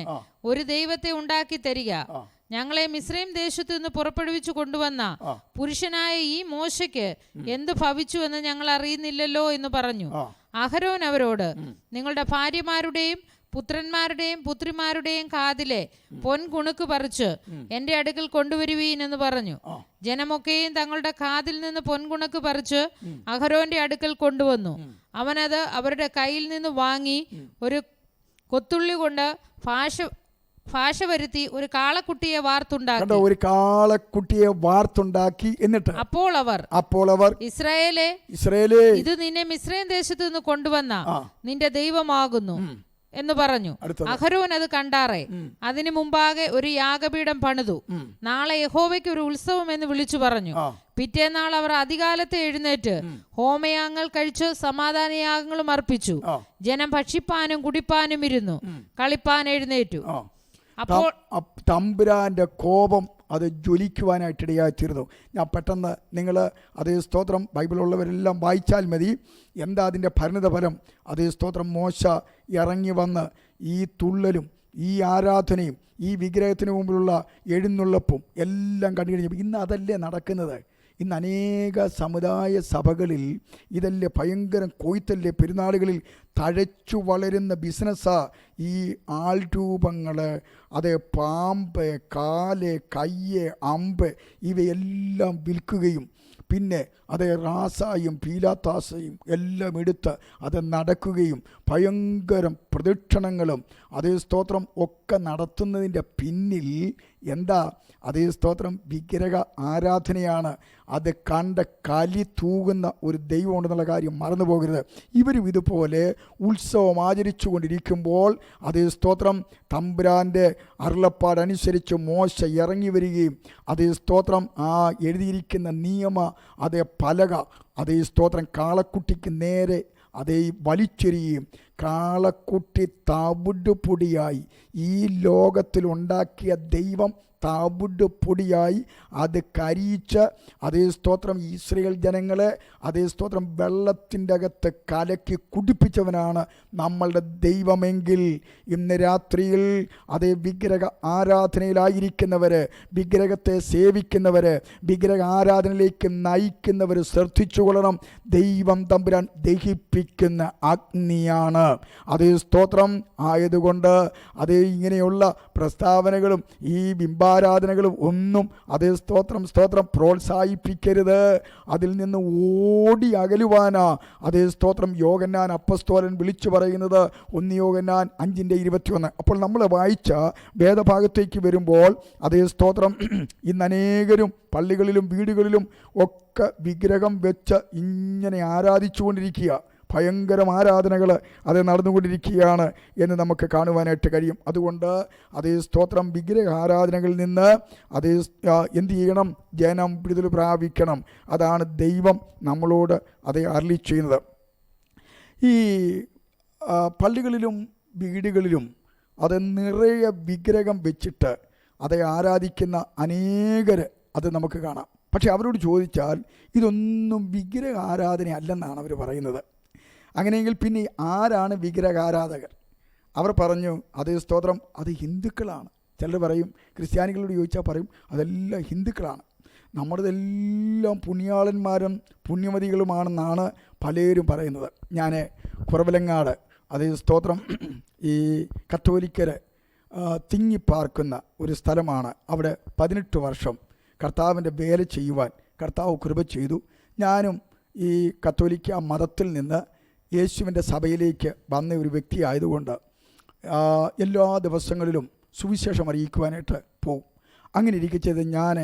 ഒരു ദൈവത്തെ ഉണ്ടാക്കി തരിക. ഞങ്ങളെ മിസ്രൈം ദേശത്തു നിന്ന് പുറപ്പെടുവിച്ചു കൊണ്ടുവന്ന പുരുഷനായ ഈ മോശയ്ക്ക് എന്ത് ഭവിച്ചു എന്ന് ഞങ്ങൾ അറിയുന്നില്ലല്ലോ എന്ന് പറഞ്ഞു. അഹരോൻ അവരോട്, നിങ്ങളുടെ ഭാര്യമാരുടെയും പുത്രന്മാരുടെയും പുത്രിമാരുടെയും കാതിലെ പൊൻകുണുക്ക് പറിച്ച് എന്റെ അടുക്കൽ കൊണ്ടുവരുവീൻ എന്ന് പറഞ്ഞു. ജനമൊക്കെയും തങ്ങളുടെ കാതിൽ നിന്ന് പൊൻകുണക്ക് പറിച്ച് അഹരോന്റെ അടുക്കൽ കൊണ്ടുവന്നു. അവനത് അവരുടെ കയ്യിൽ നിന്ന് വാങ്ങി ഒരു കൊത്തുള്ളി കൊണ്ട് ഭാഷ വരുത്തി ഒരു കാളക്കുട്ടിയെ വാർത്തുണ്ടാക്കി. എന്നിട്ട് അപ്പോൾ അവർ ഇസ്രായേലേ, ഇത് നിന്നെ മിസ്രൈം ദേശത്തു നിന്ന് കൊണ്ടുവന്ന നിന്റെ ദൈവമാകുന്നു എന്ന് പറഞ്ഞു. അഹരോൻ അത് കണ്ടാറേ അതിനു മുമ്പാകെ ഒരു യാഗപീഠം പണിതു. നാളെ യഹോവയ്ക്ക് ഒരു ഉത്സവം എന്ന് വിളിച്ചു പറഞ്ഞു. പിറ്റേന്നാൾ അവർ അതികാലത്തെ എഴുന്നേറ്റ് ഹോമയാഗങ്ങൾ കഴിച്ച് സമാധാനയാഗങ്ങളും അർപ്പിച്ചു. ജനം ഭക്ഷിപ്പാനും കുടിപ്പാനും ഇരുന്നു, കളിപ്പാൻ എഴുന്നേറ്റു. അപ്പോൾ തമ്പുരാന്റെ കോപം അത് ജ്വലിക്കുവാനായിട്ടിടയായിത്തീർന്നു. ഞാൻ പെട്ടെന്ന് നിങ്ങൾ അതേ സ്തോത്രം ബൈബിളുള്ളവരെല്ലാം വായിച്ചാൽ മതി. എന്താ അതിൻ്റെ പരിണിതഫലം? അതേ സ്തോത്രം മോശ ഇറങ്ങി വന്ന് ഈ തുള്ളലും ഈ ആരാധനയും ഈ വിഗ്രഹത്തിന് മുമ്പിലുള്ള എഴുന്നള്ളപ്പും എല്ലാം കണ്ടു കഴിഞ്ഞപ്പോൾ ഇന്ന് അതല്ലേ നടക്കുന്നത്? ഇന്ന് അനേക സമുദായ സഭകളിൽ ഇതല്ലേ ഭയങ്കര കൊയ്ത്തല്ലേ? പെരുന്നാളുകളിൽ തഴച്ചു വളരുന്ന ബിസിനസ്സാണ് ഈ ആൾരൂപങ്ങൾ, അതേ പാമ്പ്, കാല്, കയ്യ്, അമ്പ് ഇവയെല്ലാം വിൽക്കുകയും പിന്നെ അതേ റാസായും പീലാത്താസയും എല്ലാം എടുത്ത് അത് നടക്കുകയും ഭയങ്കരം പ്രദക്ഷിണങ്ങളും അതേ സ്തോത്രം ഒക്കെ നടത്തുന്നതിൻ്റെ പിന്നിൽ എന്താ? അതേ സ്തോത്രം വിഗ്രഹ ആരാധനയാണ്. അത് കണ്ട കലി തൂകുന്ന ഒരു ദൈവം ഉണ്ടെന്നുള്ള കാര്യം മറന്നു പോകരുത്. ഇവരും ഇതുപോലെ ഉത്സവം ആചരിച്ചു കൊണ്ടിരിക്കുമ്പോൾ അതേ സ്തോത്രം തമ്പുരാൻ്റെ അരുളപ്പാടനുസരിച്ച് മോശ ഇറങ്ങി വരികയും അതേ സ്തോത്രം ആ എഴുതിയിരിക്കുന്ന നിയമ അതേ പലക അതേ സ്തോത്രം കാളക്കുട്ടിക്ക് നേരെ അതേ വലിച്ചെറിയുകയും കാളക്കുട്ടി തവിട് പൊടിയായി ഈ ലോകത്തിലുണ്ടാക്കിയ ദൈവം തവിട് പൊടിയായി അത് കരിയിച്ച്, അതേ സ്തോത്രം, ഇസ്രായേൽ ജനങ്ങളെ അതേ സ്തോത്രം വെള്ളത്തിൻ്റെ അകത്ത് കലക്കി കുടിപ്പിച്ചവനാണ് നമ്മളുടെ ദൈവമെങ്കിൽ ഇന്ന് രാത്രിയിൽ അതേ വിഗ്രഹ ആരാധനയിലായിരിക്കുന്നവർ, വിഗ്രഹത്തെ സേവിക്കുന്നവർ, വിഗ്രഹ ആരാധനയിലേക്ക് നയിക്കുന്നവർ ശ്രദ്ധിച്ചുകൊള്ളണം. ദൈവം തമ്പുരാൻ ദഹിപ്പിക്കുന്ന അഗ്നിയാണ്. അതേ സ്തോത്രം. ആയതുകൊണ്ട് അതേ ഇങ്ങനെയുള്ള പ്രസ്താവനകളും ഈ ബിംബാരാധനകളും ഒന്നും അതേ സ്തോത്രം പ്രോത്സാഹിപ്പിക്കരുത്. അതിൽ നിന്ന് ഓടി അകലുവാനാ അതേ സ്തോത്രം യോഹന്നാൻ അപ്പസ്തോലൻ വിളിച്ചു പറയുന്നത്. 1 യോഹന്നാൻ 5:21. അപ്പോൾ നമ്മൾ വായിച്ച വേദഭാഗത്തേക്ക് വരുമ്പോൾ അതേ സ്തോത്രം ഇന്ന് അനേകരും പള്ളികളിലും വീടുകളിലും ഒക്കെ വിഗ്രഹം വെച്ച് ഇങ്ങനെ ആരാധിച്ചുകൊണ്ടിരിക്കുക. ഭയങ്കരം ആരാധനകൾ അത് നടന്നുകൊണ്ടിരിക്കുകയാണ് എന്ന് നമുക്ക് കാണുവാനായിട്ട് കഴിയും. അതുകൊണ്ട് അതേ സ്തോത്രം വിഗ്രഹ ആരാധനകളിൽ നിന്ന് അതേ എന്ത് ചെയ്യണം? ജനം വിടുതൽ പ്രാപിക്കണം. അതാണ് ദൈവം നമ്മളോട് അതേ അരുളി ചെയ്യുന്നത്. ഈ പള്ളികളിലും വീടുകളിലും അത് നിറയെ വിഗ്രഹം വെച്ചിട്ട് അതേ ആരാധിക്കുന്ന അനേകർ അത് നമുക്ക് കാണാം. പക്ഷെ അവരോട് ചോദിച്ചാൽ ഇതൊന്നും വിഗ്രഹ ആരാധന അല്ലെന്നാണ് അവർ പറയുന്നത്. അങ്ങനെയെങ്കിൽ പിന്നെ ആരാണ് വിഗ്രഹാരാധകർ? അവർ പറഞ്ഞു അതേ സ്തോത്രം അത് ഹിന്ദുക്കളാണ്. ചിലർ പറയും, ക്രിസ്ത്യാനികളോട് ചോദിച്ചാൽ പറയും അതെല്ലാം ഹിന്ദുക്കളാണ്, നമ്മുടെതെല്ലാം പുണ്യാളന്മാരും പുണ്യമതികളുമാണെന്നാണ് പലരും പറയുന്നത്. ഞാൻ കുറവലങ്ങാട് അതേ സ്തോത്രം ഈ കത്തോലിക്കർ തിങ്ങിപ്പാർക്കുന്ന ഒരു സ്ഥലമാണ്. അവിടെ 18 വർഷം കർത്താവിൻ്റെ വേല ചെയ്യുവാൻ കർത്താവ് കൃപ ചെയ്തു. ഞാനും ഈ കത്തോലിക്ക മതത്തിൽ നിന്ന് യേശുവിൻ്റെ സഭയിലേക്ക് വന്ന ഒരു വ്യക്തി ആയതുകൊണ്ട് എല്ലാ ദിവസങ്ങളിലും സുവിശേഷം അറിയിക്കുവാനായിട്ട് പോകും. അങ്ങനെ ഇരിക്കച്ചത് ഞാൻ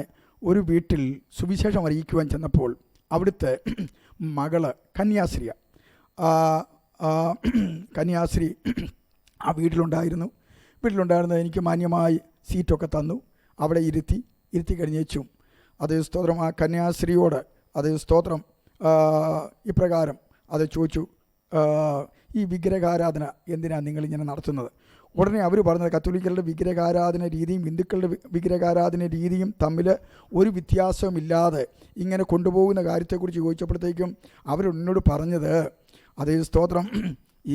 ഒരു വീട്ടിൽ സുവിശേഷം അറിയിക്കുവാൻ ചെന്നപ്പോൾ അവിടുത്തെ മകള് കന്യാശ്രീ ആ വീട്ടിലുണ്ടായിരുന്നു. എനിക്ക് മാന്യമായി സീറ്റൊക്കെ തന്നു. അവിടെ ഇരുത്തി കഴിഞ്ഞേച്ചും അതേ സ്തോത്രം ആ കന്യാശ്രീയോട് അതേ സ്തോത്രം ഇപ്രകാരം അത് ചോദിച്ചു, ഈ വിഗ്രഹാരാധന എന്തിനാണ് നിങ്ങളിങ്ങനെ നടത്തുന്നത്? ഉടനെ അവർ പറഞ്ഞത് കത്തോലിക്കരുടെ വിഗ്രഹാരാധന രീതിയും ഹിന്ദുക്കളുടെ വിഗ്രഹാരാധന രീതിയും തമ്മിൽ ഒരു വ്യത്യാസവുമില്ലാതെ ഇങ്ങനെ കൊണ്ടുപോകുന്ന കാര്യത്തെക്കുറിച്ച് ചോദിച്ചപ്പോഴത്തേക്കും അവരെന്നോട് പറഞ്ഞത് അതേ സ്തോത്രം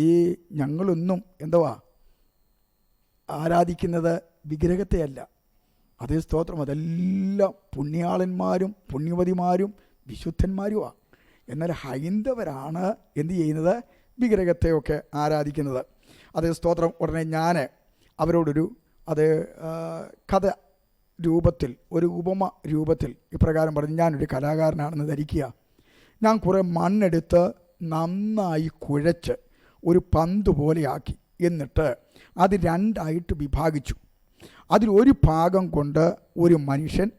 ഈ ഞങ്ങളൊന്നും എന്തുവാ ആരാധിക്കുന്നത് വിഗ്രഹത്തെയല്ല. അതേ സ്തോത്രം അതെല്ലാം പുണ്യാളന്മാരും പുണ്യവതിമാരും വിശുദ്ധന്മാരുമാണ്. എന്നാൽ ഹൈന്ദവരാണ് എന്ത് ചെയ്യുന്നത്? വിഗ്രഹത്തെയൊക്കെ ആരാധിക്കുന്നത്. അതേ സ്തോത്രം. ഉടനെ ഞാൻ അവരോടൊരു കഥ രൂപത്തിൽ ഒരു ഉപമ രൂപത്തിൽ ഇപ്രകാരം പറഞ്ഞു, ഞാനൊരു കലാകാരനാണെന്ന് ധരിക്കുക. ഞാൻ കുറേ മണ്ണെടുത്ത് നന്നായി കുഴച്ച് ഒരു പന്ത് പോലെയാക്കി. എന്നിട്ട് അത് 2ആയിട്ട് വിഭാഗിച്ചു. അതിലൊരു ഭാഗം കൊണ്ട് ഒരു മനുഷ്യൻ,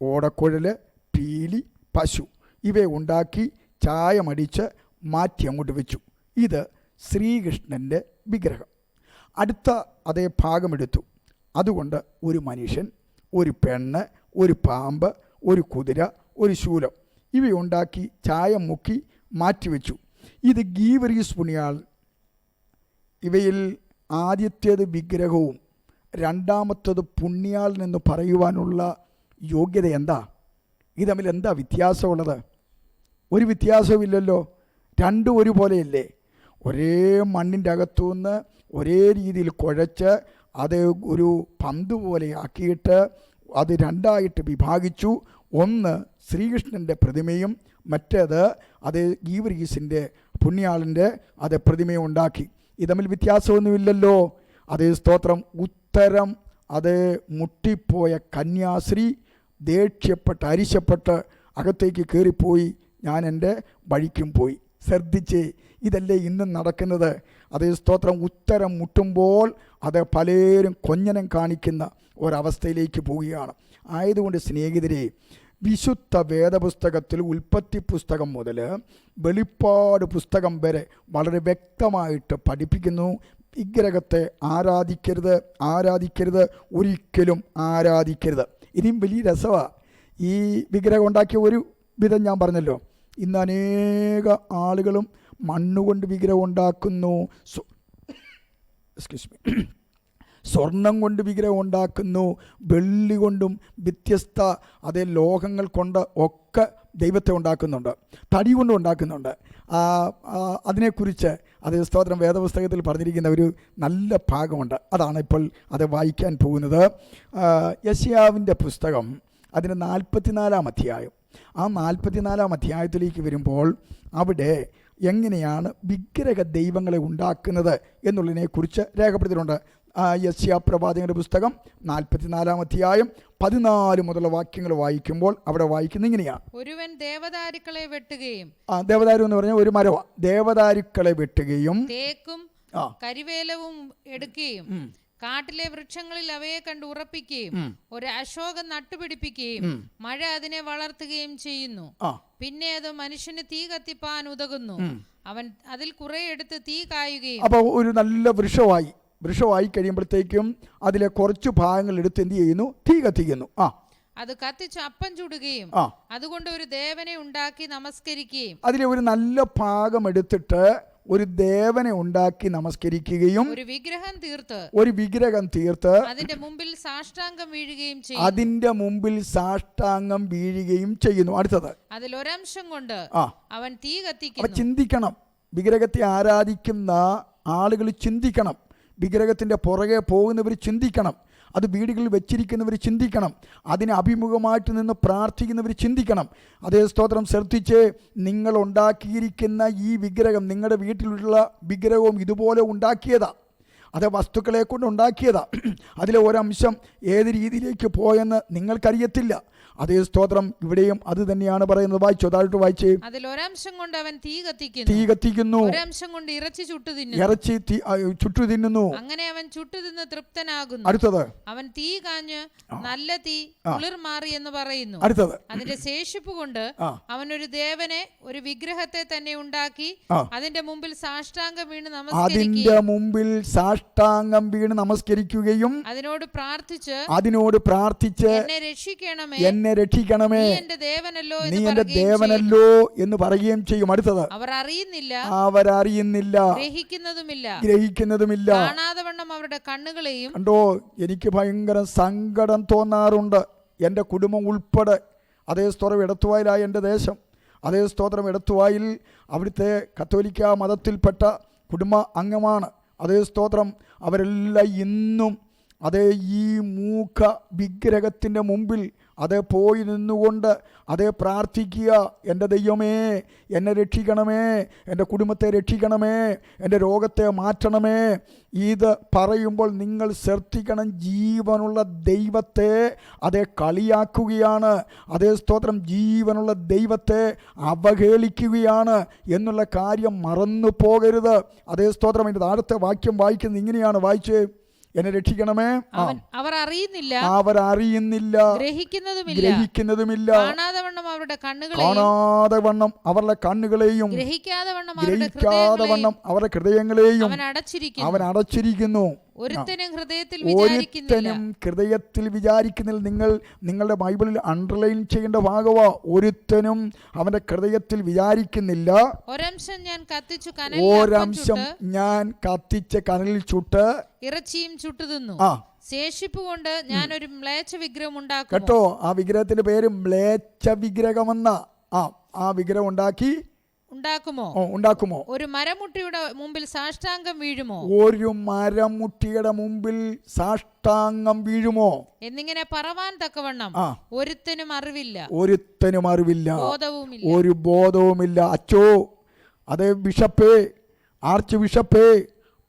ഓടക്കുഴൽ, പീലി, പശു ഇവയെ ഉണ്ടാക്കി ചായമടിച്ച് മാറ്റി അങ്ങോട്ട് വെച്ചു. ഇത് ശ്രീകൃഷ്ണൻ്റെ വിഗ്രഹം. അടുത്ത അതേ ഭാഗമെടുത്തു. അതുകൊണ്ട് ഒരു മനുഷ്യൻ, ഒരു പെണ്ണ്, ഒരു പാമ്പ്, ഒരു കുതിര, ഒരു ശൂലം ഇവയുണ്ടാക്കി ചായം മുക്കി മാറ്റിവെച്ചു. ഇത് ഗീവരീസ് പുണ്യാൾ. ഇവയിൽ ആദ്യത്തേത് വിഗ്രഹവും രണ്ടാമത്തത് പുണ്യാളനെന്ന് പറയുവാനുള്ള യോഗ്യത എന്താ? ഇത് തമ്മിൽ എന്താ വ്യത്യാസമുള്ളത്? ഒരു വ്യത്യാസവുമില്ലല്ലോ. രണ്ടും ഒരുപോലെയല്ലേ? ഒരേ മണ്ണിൻ്റെ അകത്തുനിന്ന് ഒരേ രീതിയിൽ കുഴച്ച് അത് ഒരു പന്ത് പോലെ ആക്കിയിട്ട് അത് 2ആയിട്ട് വിഭാഗിച്ചു. ഒന്ന് ശ്രീകൃഷ്ണൻ്റെ പ്രതിമയും മറ്റേത് അത് ഗീവരീസിൻ്റെ പുണ്യാളൻ്റെ അത് പ്രതിമയും ഉണ്ടാക്കി. ഇത് തമ്മിൽ വ്യത്യാസമൊന്നുമില്ലല്ലോ. അതേ സ്തോത്രം. ഉത്തരം അത് മുട്ടിപ്പോയ കന്യാശ്രീ ദേഷ്യപ്പെട്ട് അരിശപ്പെട്ട് അകത്തേക്ക് കയറിപ്പോയി. ഞാൻ എൻ്റെ വഴിക്കും പോയി. ശ്രദ്ധിച്ച്, ഇതല്ലേ ഇന്നും നടക്കുന്നത്. അതേ സ്തോത്രം. ഉത്തരം മുട്ടുമ്പോൾ അത് പലരും കൊഞ്ഞനം കാണിക്കുന്ന ഒരവസ്ഥയിലേക്ക് പോവുകയാണ്. ആയതുകൊണ്ട് സ്നേഹിതരെ, വിശുദ്ധ വേദപുസ്തകത്തിൽ ഉൽപ്പത്തി പുസ്തകം മുതൽ വെളിപ്പാട് പുസ്തകം വരെ വളരെ വ്യക്തമായിട്ട് പഠിപ്പിക്കുന്നു. വിഗ്രഹത്തെ ആരാധിക്കരുത്, ഒരിക്കലും ആരാധിക്കരുത്. ഇനിയും വലിയ രസമാണ്. ഈ വിഗ്രഹം ഉണ്ടാക്കിയ ഒരു വിധം ഞാൻ പറഞ്ഞല്ലോ. ഇന്ന് അനേക ആളുകളും മണ്ണുകൊണ്ട് വിഗ്രഹം ഉണ്ടാക്കുന്നു, സ്വർണം കൊണ്ട് വിഗ്രഹം ഉണ്ടാക്കുന്നു, വെള്ളി കൊണ്ടും വ്യത്യസ്ത അതേ ലോഹങ്ങൾ കൊണ്ട് ഒക്കെ ദൈവത്തെ ഉണ്ടാക്കുന്നുണ്ട്, തടി കൊണ്ടും ഉണ്ടാക്കുന്നുണ്ട്. അതിനെക്കുറിച്ച് അതേ സ്തോത്രം വേദപുസ്തകത്തിൽ പറഞ്ഞിരിക്കുന്ന ഒരു നല്ല ഭാഗമുണ്ട്. അതാണ് ഇപ്പോൾ അത് വായിക്കാൻ പോകുന്നത്. യെശയ്യാവിൻ്റെ പുസ്തകം അതിൻ്റെ 44-ാം അധ്യായം. ആ 44-ാം അധ്യായത്തിലേക്ക് വരുമ്പോൾ അവിടെ എങ്ങനെയാണ് വിഗ്രഹ ദൈവങ്ങളെ ഉണ്ടാക്കുന്നത് എന്നുള്ളതിനെക്കുറിച്ച് രേഖപ്പെടുത്തിയിട്ടുണ്ട്. യെശയ്യാ പ്രവാചകന്റെ പുസ്തകം 44-ാം അധ്യായം 14 മുതലുള്ള വാക്യങ്ങൾ വായിക്കുമ്പോൾ അവിടെ വായിക്കുന്നത് ഇങ്ങനെയാണ്: ഒരുവൻ ദേവദാരുക്കളെ വെട്ടുകയും, ദേവദാരു എന്ന് പറഞ്ഞാൽ ഒരു മരവ, ദേവദാരുക്കളെ വെട്ടുകയും തേക്കും കരിവേലവും എടുക്കുകയും കാട്ടിലെ വൃക്ഷങ്ങളിൽ അവയെ കണ്ട് ഉറപ്പിക്കുകയും ഒരു അശോകം നട്ടുപിടിപ്പിക്കുകയും മഴ അതിനെ വളർത്തുകയും ചെയ്യുന്നു. പിന്നെ അത് മനുഷ്യന് തീ കത്തിപ്പാൻ ഉതകുന്നു. അവൻ അതിൽ കുറെ എടുത്ത് തീ കായുകയും. അപ്പൊ ഒരു നല്ല വൃക്ഷമായി കഴിയുമ്പോഴത്തേക്കും അതിലെ കുറച്ച് ഭാഗങ്ങൾ എടുത്ത് എന്ത് ചെയ്യുന്നു? തീ കത്തിക്കുന്നു. അത് കത്തിച്ച് അപ്പം ചുടുകയും അതുകൊണ്ട് ഒരു ദേവനെ ഉണ്ടാക്കി നമസ്കരിക്കുകയും. അതിലെ ഒരു നല്ല ഭാഗം എടുത്തിട്ട് ഒരു ദേവനെ ഉണ്ടാക്കി നമസ്കരിക്കുകയും ഒരു വിഗ്രഹം തീർത്ത് അതിന്റെ മുമ്പിൽ സാഷ്ടാംഗം വീഴുകയും ചെയ്യുന്നു. അടുത്തത്, അതിൽ ഒരംശം കൊണ്ട് അവൻ തീ കത്തിക്കുന്നു. അപ്പൊ ചിന്തിക്കണം, വിഗ്രഹത്തെ ആരാധിക്കുന്ന ആളുകൾ ചിന്തിക്കണം, വിഗ്രഹത്തിന്റെ പുറകെ പോകുന്നവർ ചിന്തിക്കണം, അത് വീടുകളിൽ വെച്ചിരിക്കുന്നവർ ചിന്തിക്കണം, അതിന് അഭിമുഖമായിട്ട് നിന്ന് പ്രാർത്ഥിക്കുന്നവർ ചിന്തിക്കണം. അതേ സ്തോത്രം, ശ്രദ്ധിച്ച്, നിങ്ങൾ ഉണ്ടാക്കിയിരിക്കുന്ന ഈ വിഗ്രഹം, നിങ്ങളുടെ വീട്ടിലുള്ള വിഗ്രഹവും ഇതുപോലെ ഉണ്ടാക്കിയതാ, അത് വസ്തുക്കളെ കൊണ്ട് ഉണ്ടാക്കിയതാ. അതിലെ ഒരംശം ഏത് രീതിയിലേക്ക് പോയെന്ന് നിങ്ങൾക്കറിയത്തില്ല. അതേ സ്തോത്രം, ഇവിടെയും അത് തന്നെയാണ് പറയുന്നത്. വായിച്ചോ, താഴോട്ട് വായിച്ചേ. അതിൽ ഒരംശം കൊണ്ട് അവൻ തീ കത്തിക്കുന്നു, ഒരംശം കൊണ്ട് ഇറച്ചി ചുട്ടു തിന്നുന്നു. അങ്ങനെ അവൻ ചുട്ടു തിന്ന് തൃപ്തനാകുന്നു. അടുത്തത്, അവൻ തീ കാഞ്ഞ് നല്ല തീ കുളിർ മാറി എന്ന് പറയുന്നു. അടുത്തത്, അതിന്റെ ശേഷിപ്പ് കൊണ്ട് അവൻ ഒരു ദേവനെ, ഒരു വിഗ്രഹത്തെ തന്നെ ഉണ്ടാക്കി അതിന്റെ മുമ്പിൽ സാഷ്ടാംഗം വീണ് നമസ്കരിക്കുകയും അതിനോട് പ്രാർത്ഥിച്ച് എന്നെ രക്ഷിക്കണമേ, നീ എന്റെ ദേവനല്ലോ എന്ന് പറയുകയും ചെയ്യും. അടുത്തത്, അവർ അറിയുന്നില്ല, ഗ്രഹിക്കുന്നതുമില്ല. അവരുടെ കണ്ണുകളെയും. കണ്ടോ, എനിക്ക് ഭയങ്കര സങ്കടം തോന്നാറുണ്ട്, എൻ്റെ കുടുംബം ഉൾപ്പെടെ. അതേ സ്തോത്രം, എടത്തുവായിലായ എൻ്റെ ദേശം, അതേ സ്തോത്രം, എടത്തുവായിൽ അവിടുത്തെ കത്തോലിക്ക മതത്തിൽപ്പെട്ട കുടുംബ അംഗമാണ്. അതേ സ്തോത്രം, അവരെല്ലാം ഇന്നും അതേ ഈ മൂക വിഗ്രഹത്തിൻ്റെ മുമ്പിൽ അതേ പോയി നിന്നുകൊണ്ട് അതേ പ്രാർത്ഥിക്കുക, എൻ്റെ ദൈവമേ എന്നെ രക്ഷിക്കണമേ, എൻ്റെ കുടുംബത്തെ രക്ഷിക്കണമേ, എൻ്റെ രോഗത്തെ മാറ്റണമേ. ഇത് പറയുമ്പോൾ നിങ്ങൾ ശ്രദ്ധിക്കണം, ജീവനുള്ള ദൈവത്തെ അതേ കളിയാക്കുകയാണ്. അതേ സ്തോത്രം, ജീവനുള്ള ദൈവത്തെ അവഹേളിക്കുകയാണ് എന്നുള്ള കാര്യം മറന്നു പോകരുത്. അതേ സ്തോത്രം, എൻ്റെ താഴത്തെ വാക്യം വായിക്കുന്നത് ഇങ്ങനെയാണ്, വായിച്ചേ: എന്നെ രക്ഷിക്കണമേ, അവർ അറിയുന്നില്ല, ഗ്രഹിക്കുന്നതുമില്ല, കാണാതെ വണ്ണം അവരുടെ കണ്ണുകളെയും ഗ്രഹിക്കാതെ വണ്ണം അവരുടെ ഹൃദയങ്ങളെയും അവൻ അടച്ചിരിക്കുന്നു. ഒരുത്തനും ഹൃദയത്തിൽ വിചാരിക്കുന്നില്ല. നിങ്ങളുടെ ബൈബിളിൽ അണ്ടർലൈൻ ചെയ്യേണ്ട ഭാഗമാ, ഒരുത്തനും അവന്റെ ഹൃദയത്തിൽ വിചാരിക്കുന്നില്ല. ഒരംശം ഞാൻ കത്തിച്ച് കനലിൽ ചുട്ട് ഇറച്ചിയും ചുട്ടു തിന്നു. ശേഷിപ്പ് കൊണ്ട് ഞാൻ ഒരു മ്ലേച്ഛ വിഗ്രഹം ഉണ്ടാക്കും. കേട്ടോ, ആ വിഗ്രഹത്തിന്റെ പേര് മ്ലേച്ഛ വിഗ്രഹമെന്ന. ആ വിഗ്രഹം ഉണ്ടാക്കുമോ? ഒരു മരമുട്ടിയുടെ മുമ്പിൽ സാഷ്ടാംഗം വീഴുമോ? എന്നിങ്ങനെ പറവാൻ തക്കവണ്ണം ഒരുത്തനും അറിവില്ല, ഒരു ബോധവുമില്ല. അച്ചോ, അതേ ബിഷപ്പേ, ആർച്ച് ബിഷപ്പേ,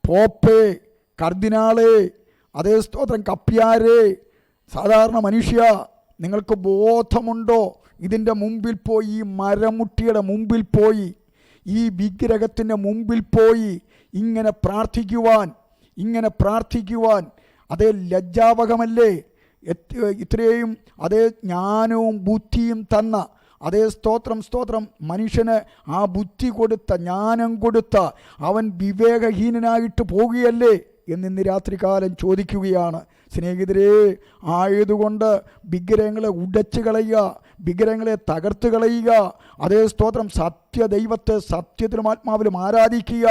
പോപ്പേ, കർദിനാളേ, അതേ സ്തോത്രം, കപ്പ്യാരേ, സാധാരണ മനുഷ്യ, നിങ്ങൾക്ക് ബോധമുണ്ടോ? ഇതിൻ്റെ മുമ്പിൽ പോയി, ഈ മരമുട്ടിയുടെ മുമ്പിൽ പോയി, ഈ വിഗ്രഹത്തിൻ്റെ മുമ്പിൽ പോയി ഇങ്ങനെ പ്രാർത്ഥിക്കുവാൻ അതേ ലജ്ജാവഹമല്ലേ? ഇത്രയും അതേ ജ്ഞാനവും ബുദ്ധിയും തന്ന അതേ സ്തോത്രം മനുഷ്യന് ആ ബുദ്ധി കൊടുത്ത, ജ്ഞാനം കൊടുത്ത അവൻ വിവേകഹീനനായിട്ട് പോകുകയല്ലേ എന്നിന്ന് രാത്രികാലം ചോദിക്കുകയാണ്. സ്നേഹിതരെ, ആയതുകൊണ്ട് വിഗ്രഹങ്ങളെ ഉടച്ചു കളയുക, വിഗ്രഹങ്ങളെ തകർത്ത് കളയുക. അതേ സ്തോത്രം, സത്യദൈവത്തെ സത്യത്തിലും ആത്മാവിലും ആരാധിക്കുക.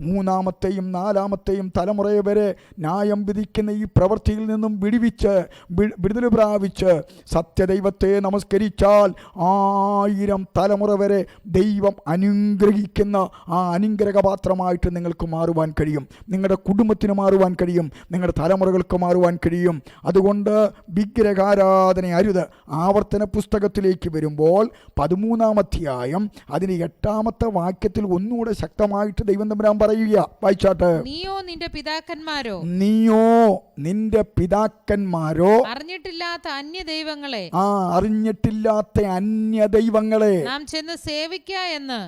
മൂന്നാമത്തെയും നാലാമത്തെയും തലമുറയെ വരെ ന്യായം വിധിക്കുന്ന ഈ പ്രവൃത്തിയിൽ നിന്നും വിടുതൽ പ്രാപിച്ച് സത്യദൈവത്തെ നമസ്കരിച്ചാൽ 1000 തലമുറ വരെ ദൈവം അനുഗ്രഹിക്കുന്ന ആ അനുഗ്രഹപാത്രമായിട്ട് നിങ്ങൾക്ക് മാറുവാൻ കഴിയും. നിങ്ങളുടെ കുടുംബത്തിന് മാറുവാൻ കഴിയും. നിങ്ങളുടെ തലമുറകൾക്ക് മാറുവാൻ കഴിയും. അതുകൊണ്ട് വിഗ്രഹാരാധന അരുത്. ആവർത്തന പുസ്തകത്തിലേക്ക് വരുമ്പോൾ 13-ാം അധ്യായം അതിന് 8-ാമത്തെ വാക്യത്തിൽ ഒന്നുകൂടെ ശക്തമായിട്ട് ദൈവം തമ്പുരാൻ പറയുക. വായിച്ചാട്ട്. നീയോ നിന്റെ പിതാക്കന്മാരോ അറിഞ്ഞിട്ടില്ലാത്ത അന്യദൈവങ്ങളെ നാം ചെന്ന് സേവിക്ക എന്ന്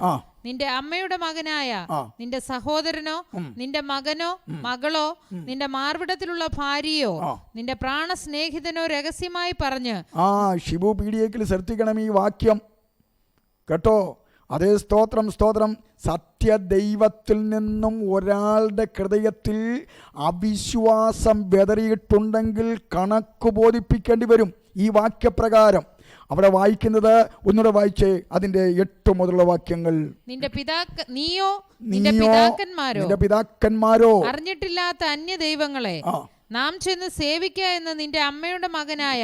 നിന്റെ അമ്മയുടെ മകനായ നിന്റെ സഹോദരനോ നിന്റെ മകനോ മകളോ നിന്റെ മാർവിടത്തിലുള്ള ഭാര്യയോ നിന്റെ പ്രാണസ്നേഹിതനോ രഹസ്യമായി പറഞ്ഞ്. ഷിബു പീഡിയക്കിൽ ശ്രദ്ധിക്കണം ഈ വാക്യം കേട്ടോ. അതേ സ്തോത്രം സ്തോത്രം. സത്യദൈവത്തിൽ നിന്നും ഒരാളുടെ ഹൃദയത്തിൽ അവിശ്വാസം വെതറിയിട്ടുണ്ടെങ്കിൽ കണക്ക് ബോധിപ്പിക്കേണ്ടി വരും. ഈ വാക്യപ്രകാരം അവിടെ വായിക്കുന്നത് ഒന്നുകൂടെ വായിച്ചേ, അതിന്റെ 8 മുതലുള്ള വാക്യങ്ങൾ. നിന്റെ പിതാക്കന്മാരോ അറിഞ്ഞിട്ടില്ലാത്ത അന്യദൈവങ്ങളെ നാം ചെന്ന് സേവിക്ക എന്ന് നിന്റെ അമ്മയുടെ മകനായ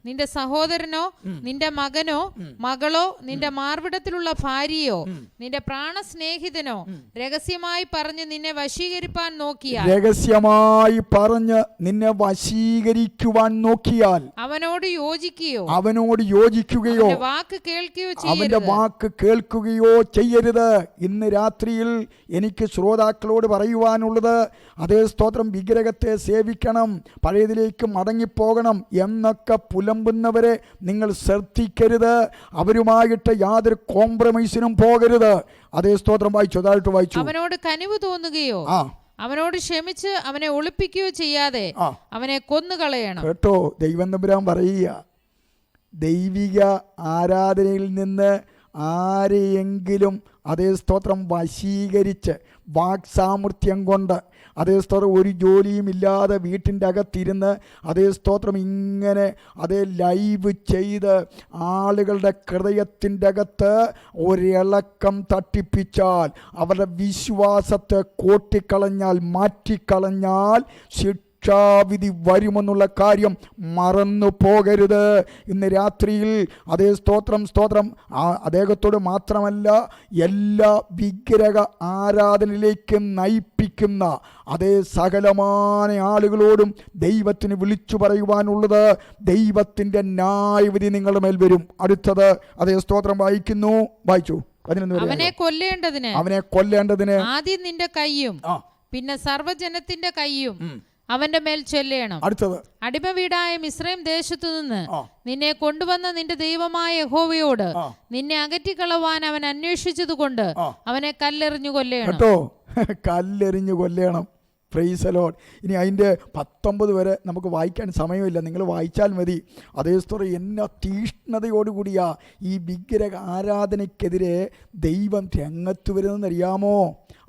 നിന്റെ സഹോദരനോ നിന്റെ മകനോ മകളോ നിന്റെ മാർവിടത്തിലുള്ള ഭാര്യയോ നിന്റെ പ്രാണസ്നേഹിതനോ രഹസ്യമായി പറഞ്ഞ് നിന്നെ വശീകരിപ്പാൻ നോക്കിയാൽ അവനോട് യോജിക്കുകയോ അവന്റെ വാക്ക് കേൾക്കുകയോ ചെയ്യരുത്. ഇന്ന് രാത്രിയിൽ എനിക്ക് ശ്രോതാക്കളോട് പറയുവാനുള്ളത്, അതേ സ്തോത്രം, വിഗ്രഹത്തെ സേവിക്കണം, പഴയതിലേക്ക് മടങ്ങിപ്പോകണം എന്നൊക്കെ പുലമ്പുന്നവരെ നിങ്ങൾ ശ്രദ്ധിക്കരുത്. അവരുമായിട്ട് യാതൊരു കോംപ്രമൈസിനും പോകരുത്. അതേ സ്തോത്രം വായിച്ചു, അതായിട്ട് വായിച്ചു. അവനോട് കനിവ് തോന്നുകയോ അവനോട് ക്ഷമിച്ച് അവനെ ഒളിപ്പിക്കുകയോ ചെയ്യാതെ അവനെ കൊന്നുകളയണം. കേട്ടോ, ദൈവം തമ്പുരാൻ പറയുക, ദൈവിക ആരാധനയിൽ നിന്ന് ആരെയെങ്കിലും അതേ സ്തോത്രം വശീകരിച്ച് വാക്സാമർത്ഥ്യം കൊണ്ട് അതേ സ്തോത്രം ഒരു ജോലിയും ഇല്ലാതെ വീട്ടിൻ്റെ അകത്തിരുന്ന് അതേ സ്തോത്രം ഇങ്ങനെ അതേ ലൈവ് ചെയ്ത് ആളുകളുടെ ഹൃദയത്തിൻ്റെ അകത്ത് ഒരിളക്കം തട്ടിപ്പിച്ചാൽ, അവരുടെ വിശ്വാസത്തെ മാറ്റിക്കളഞ്ഞാൽ ശിക്ഷാവിധി വരുമെന്നുള്ള കാര്യം മറന്നു പോകരുത്. ഇന്ന് രാത്രിയിൽ അതേ സ്തോത്രം അദ്ദേഹത്തോട് മാത്രമല്ല എല്ലാ വിഗ്രഹ ആരാധനയിലേക്ക് നയിപ്പിക്കുന്ന അതേ സകലമായ ആളുകളോടും ദൈവത്തിന് വിളിച്ചു പറയുവാനുള്ളത്, ദൈവത്തിൻ്റെ ന്യായവിധി നിങ്ങളുടെ മേൽ വരും. അടുത്തത് അതേ സ്തോത്രം വായിച്ചു. അവനെ കൊല്ലേണ്ടതിന് ആദ്യം നിന്റെ കൈയും പിന്നെ സർവ്വജനത്തിന്റെ കൈയും അവന്റെ മേൽ ചൊല്ലേണം. അടുത്തത്, അടിമ വീടായ മിസ്രൈം ദേശത്തു നിന്ന് നിന്നെ കൊണ്ടുവന്ന നിന്റെ ദൈവമായ യഹോവയോട് നിന്നെ അകറ്റിക്കളവാൻ അവൻ അന്വേഷിച്ചതുകൊണ്ട് അവനെ കല്ലെറിഞ്ഞു കൊല്ലേണം. Praise the Lord. ഇനി അതിൻ്റെ 19 വരെ നമുക്ക് വായിക്കാൻ സമയമില്ല, നിങ്ങൾ വായിച്ചാൽ മതി. അതേ സ്തോത്രം, എന്ന തീഷ്ണതയോടുകൂടിയാ ഈ വിഗ്രഹ ആരാധനയ്ക്കെതിരെ ദൈവം രംഗത്ത് വരുന്നതെന്നറിയാമോ?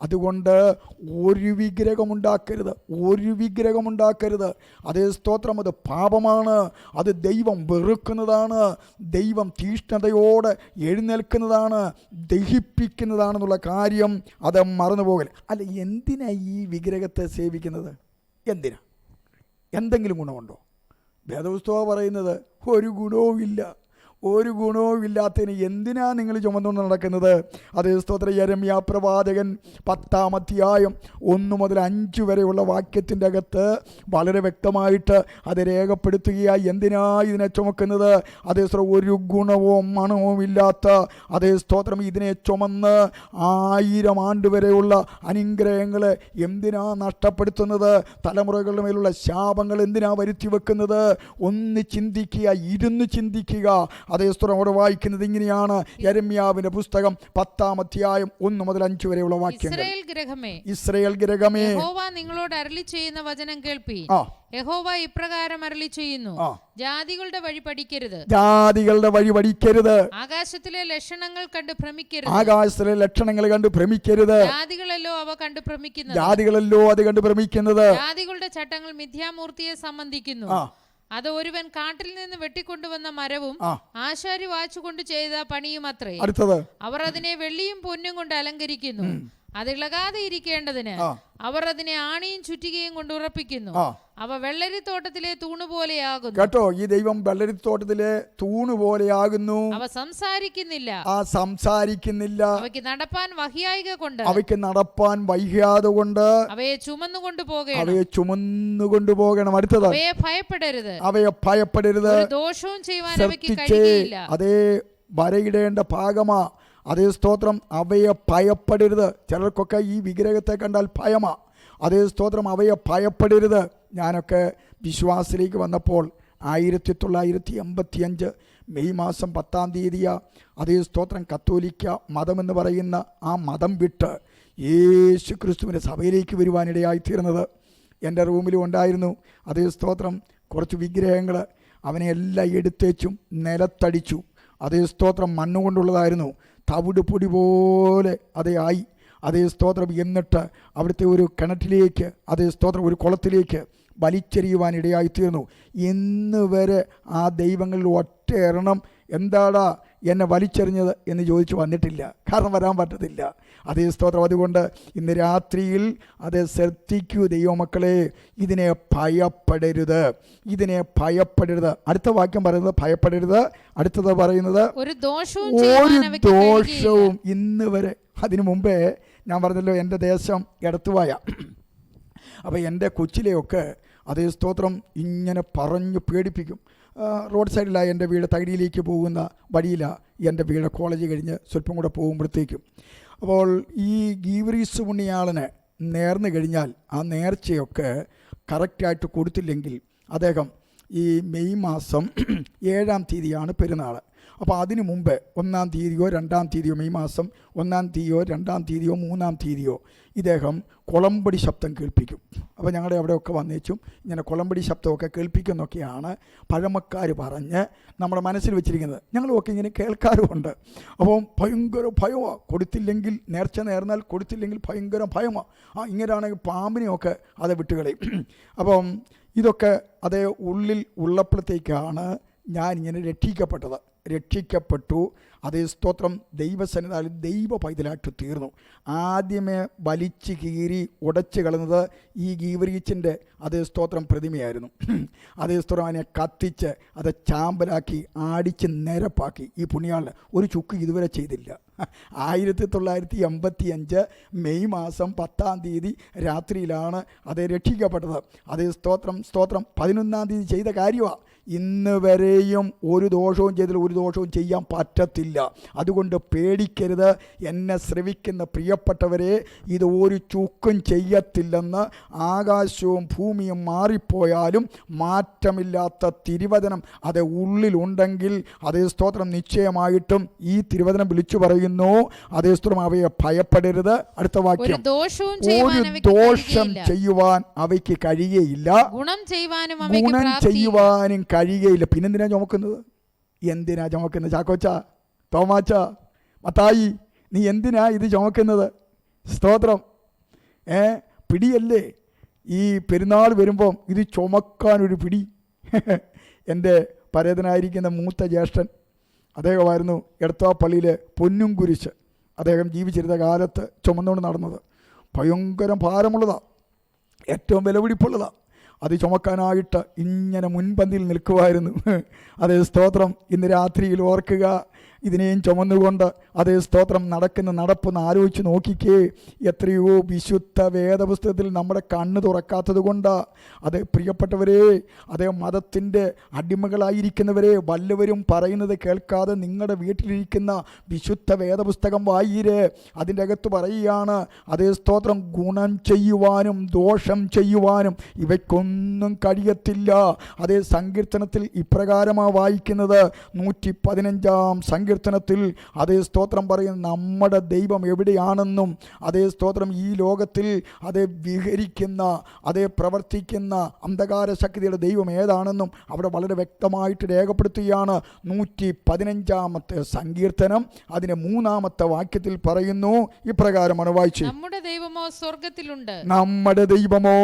അതുകൊണ്ട് ഒരു വിഗ്രഹമുണ്ടാക്കരുത്. അതേ സ്തോത്രം, അത് പാപമാണ്, അത് ദൈവം വെറുക്കുന്നതാണ്, ദൈവം തീഷ്ണതയോടെ എഴുന്നേൽക്കുന്നതാണ്, ദഹിപ്പിക്കുന്നതാണെന്നുള്ള കാര്യം അത് മറന്നുപോകൽ. അല്ല, എന്തിനാ ഈ വിഗ്രഹത്തെ സേവിക്കുന്നത്? എന്തെങ്കിലും ഗുണമുണ്ടോ? വേദപുസ്തകം പറയുന്നത് ഒരു ഗുണവും ഇല്ലാത്തതിന് എന്തിനാ നിങ്ങൾ ചുമന്നുകൊണ്ട് നടക്കുന്നത്? അതേ സ്തോത്രം, യെരമ്യാ പ്രവാചകൻ 10-ാം അധ്യായം 1 മുതൽ 5 വരെയുള്ള വാക്യത്തിൻ്റെ അകത്ത് വളരെ വ്യക്തമായിട്ട് അത് രേഖപ്പെടുത്തുകയായി. എന്തിനാ ഇതിനെ ചുമക്കുന്നത്? അതേ സ്തോത്രം, ഒരു ഗുണവും മണവും ഇല്ലാത്ത അതേ സ്തോത്രം ഇതിനെ ചുമന്ന് 1000 ആണ്ട് വരെയുള്ള അനുഗ്രഹങ്ങളെ എന്തിനാ നഷ്ടപ്പെടുത്തുന്നത്? തലമുറകളുടെ മേലുള്ള ശാപങ്ങൾ എന്തിനാ വരുത്തി വെക്കുന്നത്? ഒന്ന് ചിന്തിക്കുക, ഇരുന്ന് ചിന്തിക്കുക. അതേ സ്തോത്രം, അവിടെ വായിക്കുന്നത് ഇങ്ങനെയാണ്. യെരമ്യാവിന്റെ പുസ്തകം 10-ാം അധ്യായം 1 മുതൽ 5 വരെയുള്ള വാക്യങ്ങൾ. ഇസ്രായേൽ ഗൃഹമേ, യഹോവ നിങ്ങളോട് അരുളി ചെയ്യുന്ന വചനം കേൾപ്പീൻ. യഹോവ ഇപ്രകാരം അരുളി ചെയ്യുന്നു, ജാതികളുടെ വഴി പഠിക്കരുത്, ആകാശത്തിലെ ലക്ഷണങ്ങൾ കണ്ട് ഭ്രമിക്കരുത്, ജാതികളല്ലോ അവ കണ്ട് ഭ്രമിക്കുന്നത്, ജാതികളുടെ ചട്ടങ്ങൾ മിഥ്യാമൂർത്തിയെ സംബന്ധിക്കുന്നു. അത് ഒരുവൻ കാട്ടിൽ നിന്ന് വെട്ടിക്കൊണ്ടുവന്ന മരവും ആശാരി വാച്ചുകൊണ്ട് ചെയ്ത പണിയും അത്രേ. അടുത്തത്, അവർ അതിനെ വെള്ളിയും പൊന്നും കൊണ്ട് അലങ്കരിക്കുന്നു. അത് ഇളകാതെ ഇരിക്കേണ്ടതിന് അവർ അതിനെ ആണിയും ചുറ്റികയും കൊണ്ട് ഉറപ്പിക്കുന്നു. അവ വെള്ളരിത്തോട്ടത്തിലെ തൂണുപോലെയാകുന്നു. കേട്ടോ, ഈ ദൈവം വെള്ളരിത്തോട്ടത്തിലെ തൂണുപോലെയാകുന്നു. അവ സംസാരിക്കുന്നില്ല, സംസാരിക്കുന്നില്ല. അവയ്ക്ക് നടപ്പാൻ വഹിയായിക കൊണ്ട്, അവയ്ക്ക് നടപ്പാൻ വൈകാതെ കൊണ്ട് അവയെ ചുമന്നുകൊണ്ടു പോകണം. അവയെ ചുമന്നുകൊണ്ടു പോകണം. അടുത്തത്, അവയെ ഭയപ്പെടരുത്, അവയെ ഭയപ്പെടരുത്. ദോഷവും ചെയ്യുവാൻ അവയ്ക്ക് കഴിയില്ല. അതേ വരയിടേണ്ട ഭാഗമാ. അതേ സ്തോത്രം, അവയെ ഭയപ്പെടരുത്. ചിലർക്കൊക്കെ ഈ വിഗ്രഹത്തെ കണ്ടാൽ ഭയമാ. അതേ സ്തോത്രം, അവയെ ഭയപ്പെടരുത്. ഞാനൊക്കെ വിശ്വാസത്തിലേക്ക് വന്നപ്പോൾ 1985 മെയ് മാസം 10-ാം തീയതിയാ. അതേ സ്തോത്രം, കത്തോലിക്ക മതമെന്ന് പറയുന്ന ആ മതം വിട്ട് യേശു ക്രിസ്തുവിൻ്റെ സഭയിലേക്ക് വരുവാനിടയായിത്തീർന്നത്. എൻ്റെ റൂമിലും ഉണ്ടായിരുന്നു. അതേ സ്തോത്രം, കുറച്ച് വിഗ്രഹങ്ങൾ. അവനെ എല്ലാം എടുത്തേച്ചും നിലത്തടിച്ചു. അതേ സ്തോത്രം, മണ്ണുകൊണ്ടുള്ളതായിരുന്നു. തവിട് പൊടി പോലെ അതേ ആയി. അതേ സ്തോത്രം, എന്നിട്ട് അവിടുത്തെ ഒരു കിണറ്റിലേക്ക്, അതേ സ്തോത്രം, ഒരു കുളത്തിലേക്ക് വലിച്ചെറിയുവാനിടയായിത്തീർന്നു. ഇന്ന് വരെ ആ ദൈവങ്ങളിൽ ഒറ്റ എണ്ണം എന്താടാ എന്നെ വലിച്ചെറിഞ്ഞത് എന്ന് ചോദിച്ചു വന്നിട്ടില്ല. കാരണം വരാൻ പറ്റത്തില്ല. അതേ സ്തോത്രം, അതുകൊണ്ട് ഇന്ന് രാത്രിയിൽ അത് ശ്രദ്ധിക്കൂ ദൈവമക്കളെ, ഇതിനെ ഭയപ്പെടരുത്, ഇതിനെ ഭയപ്പെടരുത്. അടുത്ത വാക്യം പറയുന്നത് ഭയപ്പെടരുത്. അടുത്തത് പറയുന്നത് ഒരു ദോഷവും ഇന്ന് വരെ. അതിനു മുമ്പേ ഞാൻ പറഞ്ഞല്ലോ, എൻ്റെ ദേശം എടത്തുവായ. അപ്പോൾ എൻ്റെ കൊച്ചിലെയൊക്കെ അതേ സ്തോത്രം ഇങ്ങനെ പറഞ്ഞു പേടിപ്പിക്കും. റോഡ് സൈഡിലാണ് എൻ്റെ വീട്. തകഴിയിലേക്ക് പോകുന്ന വഴിയിലാണ് എൻ്റെ വീട്. കോളേജ് കഴിഞ്ഞ് സ്വല്പം കൂടെ പോകുമ്പോഴത്തേക്കും. അപ്പോൾ ഈ ഗീവറീസ് പുണ്യാളന് നേർന്നു കഴിഞ്ഞാൽ ആ നേർച്ചയൊക്കെ കറക്റ്റായിട്ട് കൊടുത്തില്ലെങ്കിൽ അദ്ദേഹം ഈ മെയ് മാസം 7-ാം തീയതിയാണ് പെരുന്നാൾ. അപ്പോൾ അതിനു മുമ്പ് 1-ാം തീയതിയോ 2-ാം തീയതിയോ, മെയ് മാസം 1-ാം തീയതിയോ 2-ാം തീയതിയോ 3-ാം തീയതിയോ ഇദ്ദേഹം കുളമ്പടി ശബ്ദം കേൾപ്പിക്കും. അപ്പോൾ ഞങ്ങളുടെ അവിടെയൊക്കെ വന്നേച്ചും ഇങ്ങനെ കുളമ്പടി ശബ്ദമൊക്കെ കേൾപ്പിക്കുന്നൊക്കെയാണ് പഴമക്കാർ പറഞ്ഞ് നമ്മുടെ മനസ്സിൽ വെച്ചിരിക്കുന്നത്. ഞങ്ങളുമൊക്കെ ഇങ്ങനെ കേൾക്കാറുമുണ്ട്. അപ്പം ഭയങ്കര ഭയമാണ്. കൊടുത്തില്ലെങ്കിൽ, നേർച്ച നേർന്നാൽ കൊടുത്തില്ലെങ്കിൽ ഭയങ്കര ഭയമാണ്. ഇങ്ങനെയാണെങ്കിൽ പാമ്പിനെയൊക്കെ അത് വിട്ടുകളയും. അപ്പം ഇതൊക്കെ അതേ ഉള്ളിൽ ഉള്ളപ്പോഴത്തേക്കാണ് ഞാനിങ്ങനെ രക്ഷിക്കപ്പെട്ടു. അതേ സ്തോത്രം, ദൈവസന്നിധാനത്തിൽ ദൈവ പൈതലായിട്ട് തീർന്നു. ആദ്യമേ വലിച്ചു കീറി ഉടച്ച് കളഞ്ഞത് ഈ ഗീവറീച്ചിൻ്റെ അതേ സ്തോത്രം പ്രതിമയായിരുന്നു. അതേ സ്തോത്രം, അതിനെ കത്തിച്ച് അത് ചാമ്പലാക്കി അടിച്ച് നിരപ്പാക്കി. ഈ പുണ്യാളിന് ഒരു ചുക്ക് ഇതുവരെ ചെയ്തില്ല. 1985 മെയ് മാസം 10-ാം തീയതി രാത്രിയിലാണ് അത് രക്ഷിക്കപ്പെട്ടത്. അതേ സ്തോത്രം 11-ാം തീയതി ചെയ്ത കാര്യമാണ്. ഇന്ന് വരെയും ഒരു ദോഷവും ചെയ്തില്ല, ഒരു ദോഷവും ചെയ്യാൻ പറ്റത്തില്ല. അതുകൊണ്ട് പേടിക്കരുത്. എന്നെ ശ്രവിക്കുന്ന പ്രിയപ്പെട്ടവരെ, ഇത് ഒരു ചുക്കും ചെയ്യത്തില്ലെന്ന് ആകാശവും ഭൂമിയും മാറിപ്പോയാലും മാറ്റമില്ലാത്ത തിരുവചനം അത് ഉള്ളിലുണ്ടെങ്കിൽ അതേ സ്തോത്രം നിശ്ചയമായിട്ടും ഈ തിരുവചനം വിളിച്ചു പറയുന്നു. അതേ സ്തോത്രം, അവയെ ഭയപ്പെടരുത്. അടുത്ത വാക്യം, ഒരു ദോഷം ചെയ്യുവാൻ അവയ്ക്ക് കഴിയുകയില്ല, ഗുണം ചെയ്യുവാനും കഴിയുകയില്ല. പിന്നെന്തിനാ ചുമക്കുന്നത്? എന്തിനാ ചുമക്കുന്നത്? ചാക്കോച്ച, തോമാച്ച, മത്തായി, നീ എന്തിനാ ഇത് ചുമക്കുന്നത്? സ്തോത്രം, പിടിയല്ലേ ഈ പെരുന്നാൾ വരുമ്പം ഇത് ചുമക്കാനൊരു പിടി. എൻ്റെ പരേതനായിരിക്കുന്ന മൂത്ത ജ്യേഷ്ഠൻ അദ്ദേഹമായിരുന്നു എടത്വാപ്പള്ളിയിൽ പൊന്നും കുരിശ് അദ്ദേഹം ജീവിച്ചിരുന്ന കാലത്ത് ചുമന്നുകൊണ്ട് നടന്നത്. ഭയങ്കര ഭാരമുള്ളതാണ്, ഏറ്റവും വിലപിടിപ്പുള്ളതാണ്. അത് ചുമക്കാനായിട്ട് ഇങ്ങനെ മുൻപന്തിയിൽ നിൽക്കുമായിരുന്നു. അതേ സ്തോത്രം, ഇന്ന് രാത്രിയിൽ ഓർക്കുക, ഇതിനെയും ചുമന്നുകൊണ്ട് അതേ സ്തോത്രം നടക്കുന്ന നടപ്പൊന്ന് ആലോചിച്ച് നോക്കിക്കേ. എത്രയോ വിശുദ്ധ വേദപുസ്തകത്തിൽ നമ്മുടെ കണ്ണ് തുറക്കാത്തത് കൊണ്ട്. അതേ പ്രിയപ്പെട്ടവരെ, അതേ മതത്തിൻ്റെ അടിമകളായിരിക്കുന്നവരെ, വല്ലവരും പറയുന്നത് കേൾക്കാതെ നിങ്ങളുടെ വീട്ടിലിരിക്കുന്ന വിശുദ്ധ വേദപുസ്തകം വായിര്. അതിൻ്റെ അകത്ത് പറയുകയാണ്, അതേ സ്തോത്രം, ഗുണം ചെയ്യുവാനും ദോഷം ചെയ്യുവാനും ഇവയ്ക്കൊന്നും കഴിയത്തില്ല. അതേ സങ്കീർത്തനത്തിൽ ഇപ്രകാരമാണ് വായിക്കുന്നത്. 115-ാം സങ്കീർത്തനത്തിൽ അതേ സ്തോത്രം പറയുന്ന നമ്മുടെ ദൈവം എവിടെയാണെന്നും അതേ സ്തോത്രം ഈ ലോകത്തിൽ അതേ വിഹരിക്കുന്ന അതേ പ്രവർത്തിക്കുന്ന അന്ധകാര ശക്തിയുടെ ദൈവം ഏതാണെന്നും അവിടെ വളരെ വ്യക്തമായിട്ട് രേഖപ്പെടുത്തുകയാണ്. 115-ാമത്തെ സങ്കീർത്തനം അതിന് 3-ാമത്തെ വാക്യത്തിൽ പറയുന്നു, ഇപ്രകാരമാണ് വായിച്ചു: നമ്മുടെ ദൈവമോ സ്വർഗത്തിലുണ്ട്, നമ്മുടെ ദൈവമോ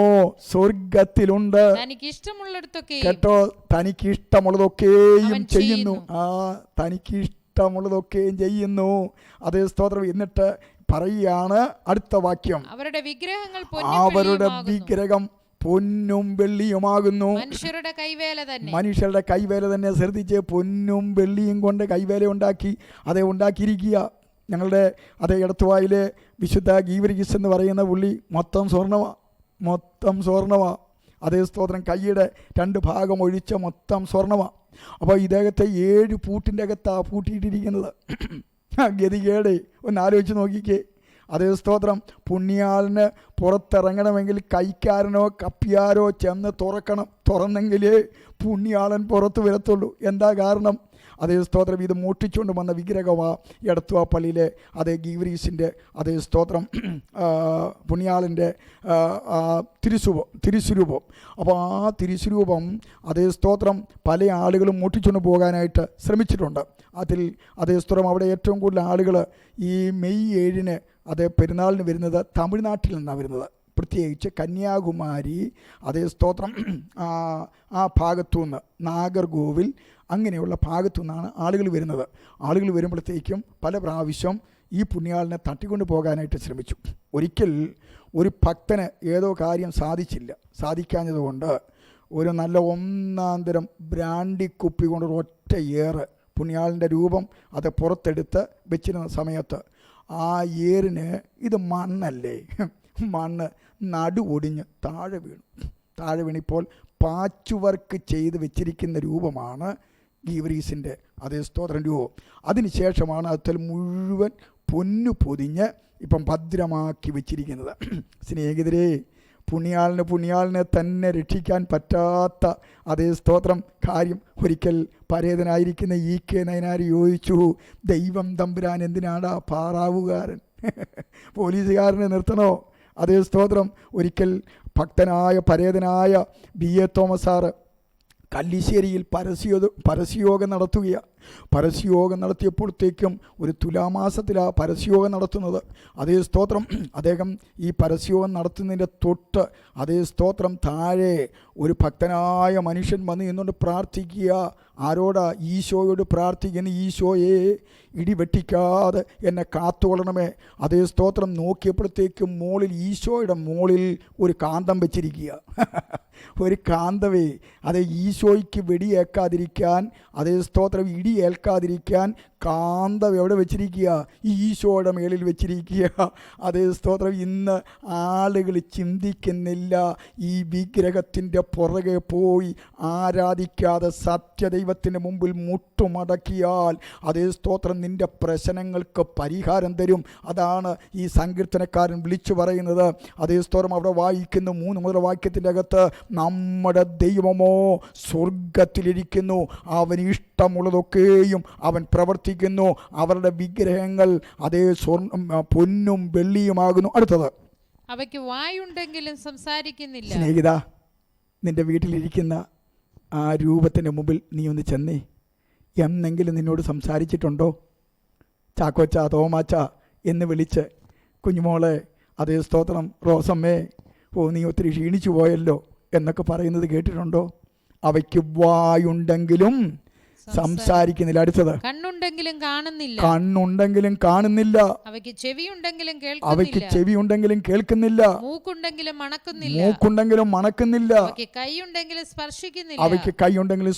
സ്വർഗത്തിലുണ്ട്. തനിക്ക് ഇഷ്ടമുള്ളിടത്തൊക്കെ കേട്ടോ, തനിക്ക് ഇഷ്ടമുള്ളതൊക്കെയും ചെയ്യുന്നു. തനിക്ക് ഇഷ്ടമുള്ളതൊക്കെയും ചെയ്യുന്നു. അതേ സ്തോത്രം. എന്നിട്ട് പറയുകയാണ് അടുത്ത വാക്യം, അവരുടെ വിഗ്രഹം പൊന്നും വെള്ളിയുമാകുന്നു. മനുഷ്യരുടെ കൈവേല തന്നെ. ശ്രദ്ധിച്ച്, പൊന്നും വെള്ളിയും കൊണ്ട് കൈവേല ഉണ്ടാക്കിയിരിക്കുക. ഞങ്ങളുടെ അതേ ഇടത്തുവായിലെ വിശുദ്ധ ഗീവരിഗിസ് എന്ന് പറയുന്ന പുള്ളി മൊത്തം സ്വർണമാ. അതേ സ്തോത്രം. കൈയുടെ 2 ഭാഗം ഒഴിച്ച മൊത്തം സ്വർണമാ. അപ്പോൾ ഇദ്ദേഹത്തെ 7 പൂട്ടിൻ്റെ അകത്താണ് പൂട്ടിയിട്ടിരിക്കുന്നത്. ഗതികേട് ഒന്ന് ആലോചിച്ച് നോക്കിക്കേ. അതേ സ്തോത്രം. പുണ്യാളിന് പുറത്തിറങ്ങണമെങ്കിൽ കൈക്കാരനോ കപ്പിയാരോ ചെന്ന് തുറന്നെങ്കിലേ പുണ്യാളൻ പുറത്ത് വരത്തുള്ളൂ. എന്താ കാരണം? അതേ സ്തോത്രം. ഇത് മോഷ്ടിച്ചുകൊണ്ട് വന്ന വിഗ്രഹമാണ് എടത്തുവ പള്ളിയിലെ അതേ ഗീവരീസിൻ്റെ അതേ സ്തോത്രം പുണ്യാളിൻ്റെ തിരുസ്വരൂപം. അപ്പോൾ ആ തിരുസ്വരൂപം അതേ സ്തോത്രം പല ആളുകളും മോഷ്ടിച്ചുകൊണ്ട് പോകാനായിട്ട് ശ്രമിച്ചിട്ടുണ്ട്. അതേ സ്തോത്രം അവിടെ ഏറ്റവും കൂടുതൽ ആളുകൾ ഈ മെയ് 7-ന് അതേ പെരുന്നാളിന് വരുന്നത് തമിഴ്നാട്ടിൽ നിന്നാണ് വരുന്നത്. പ്രത്യേകിച്ച് കന്യാകുമാരി അതേ സ്തോത്രം ആ ഭാഗത്തുനിന്ന്, നാഗർകോവിൽ അങ്ങനെയുള്ള ഭാഗത്തു നിന്നാണ് ആളുകൾ വരുന്നത്. ആളുകൾ വരുമ്പോഴത്തേക്കും പല പ്രാവശ്യം ഈ പുണ്യാളിനെ തട്ടിക്കൊണ്ട് പോകാനായിട്ട് ശ്രമിച്ചു. ഒരിക്കൽ ഒരു ഭക്തന് ഏതോ കാര്യം സാധിക്കാഞ്ഞതുകൊണ്ട് ഒരു നല്ല ഒന്നാന്തരം ബ്രാൻഡി കുപ്പി കൊണ്ട് ഒറ്റ ഏറ് പുണ്യാളിൻ്റെ രൂപം അത് പുറത്തെടുത്ത് വെച്ചിരുന്ന സമയത്ത് ആ ഏറിന്, ഇത് മണ്ണല്ലേ, മണ്ണ് നടുവൊടിഞ്ഞ് താഴെ വീണിപ്പോൾ പാച്ച് വർക്ക് ചെയ്ത് വെച്ചിരിക്കുന്ന രൂപമാണ് ഗീവരീസിൻ്റെ അതേ സ്തോത്രം രൂപം. അതിനുശേഷമാണ് അതിൽ മുഴുവൻ പൊന്നു പൊതിഞ്ഞ് ഇപ്പം ഭദ്രമാക്കി വെച്ചിരിക്കുന്നത്. സ്നേഹിതരെ, പുണ്യാളിനെ തന്നെ രക്ഷിക്കാൻ പറ്റാത്ത അതേ സ്തോത്രം കാര്യം ഒരിക്കൽ പരേതനായിരിക്കുന്ന EK നയനാർ ചോദിച്ചു, ദൈവം തമ്പുരാൻ എന്തിനാണ് പാറാവുകാരൻ പോലീസുകാരനെ നിർത്തണോ? അതേ സ്തോത്രം. ഒരിക്കൽ ഭക്തനായ പരേതനായ BA തോമസ് സാറ് കല്ലിശ്ശേരിയിൽ പരസ്യയോഗം നടത്തിയപ്പോഴത്തേക്കും ഒരു തുലാമാസത്തിലാണ് പരസ്യയോഗം നടത്തുന്നത്. അതേ സ്തോത്രം. അദ്ദേഹം ഈ പരസ്യയോഗം നടത്തുന്നതിൻ്റെ തൊട്ട് അതേ സ്തോത്രം താഴെ ഒരു ഭക്തനായ മനുഷ്യൻ വന്ന് നിന്നുകൊണ്ട് പ്രാർത്ഥിക്കുക. ആരോടാ? ഈശോയോട് പ്രാർത്ഥിക്കുന്നു. ഈശോയെ, ഇടിവെട്ടിക്കാതെ എന്നെ കാത്തുകൊള്ളണമേ. അതേ സ്തോത്രം. നോക്കിയപ്പോഴത്തേക്കും ഈശോയുടെ മുകളിൽ ഒരു കാന്തം വെച്ചിരിക്കുക. ഒരു കാന്തവേ. അതേ ഈശോയ്ക്ക് വെടിയേക്കാതിരിക്കാൻ, അതേ സ്തോത്രം ഇടിയേൽക്കാതിരിക്കാൻ കാന്തം എവിടെ വെച്ചിരിക്കുക? ഈശോയുടെ മേളിൽ വെച്ചിരിക്കുക. അതേ സ്തോത്രം. ഇന്ന് ആളുകൾ ചിന്തിക്കുന്നില്ല. ഈ വിഗ്രഹത്തിൻ്റെ പുറകെ പോയി ആരാധിക്കാതെ സത്യദൈവത്തിൻ്റെ മുമ്പിൽ മുട്ടുമടക്കിയാൽ അതേ സ്തോത്രം നിൻ്റെ പ്രശ്നങ്ങൾക്ക് പരിഹാരം തരും. അതാണ് ഈ സങ്കീർത്തനക്കാരൻ വിളിച്ചു പറയുന്നത്. അതേ സ്തോത്രം. അവിടെ വായിക്കുന്നു 3 മുതൽ വാക്യത്തിൻ്റെ അകത്ത്, നമ്മുടെ ദൈവമോ സ്വർഗത്തിലിരിക്കുന്നു, അവന് ഇഷ്ടമുള്ളതൊക്കെയും അവൻ പ്രവർത്തിക്കുന്നു, അവരുടെ വിഗ്രഹങ്ങൾ അതേ പൊന്നും വെള്ളിയുമാകുന്നു. അടുത്തത്, അവയ്ക്ക് വായുണ്ടെങ്കിലും സംസാരിക്കുന്നില്ല. സ്നേഹിത, നിന്റെ വീട്ടിലിരിക്കുന്ന ആ രൂപത്തിൻ്റെ മുമ്പിൽ നീ ഒന്ന് ചെന്നേ. എന്നെങ്കിലും നിന്നോട് സംസാരിച്ചിട്ടുണ്ടോ? ചാക്കോച്ച, തോമാച്ച എന്ന് വിളിച്ച്, കുഞ്ഞുമോളെ, അതേ സ്തോത്രം, റോസമ്മേ, നീ ഒത്തിരി ക്ഷീണിച്ചു പോയല്ലോ എന്നൊക്കെ പറയുന്നത് കേട്ടിട്ടുണ്ടോ? അവയ്ക്ക് വായുണ്ടെങ്കിലും സംസാരിക്കുന്നില്ല. അടുത്തത്, കണ്ണുണ്ടെങ്കിലും കാണുന്നില്ല. അവയ്ക്ക് ചെവിയുണ്ടെങ്കിലും കേൾക്കുന്നില്ല. മൂക്കുണ്ടെങ്കിലും മണക്കുന്നില്ല. അവയ്ക്ക് കൈയുണ്ടെങ്കിലും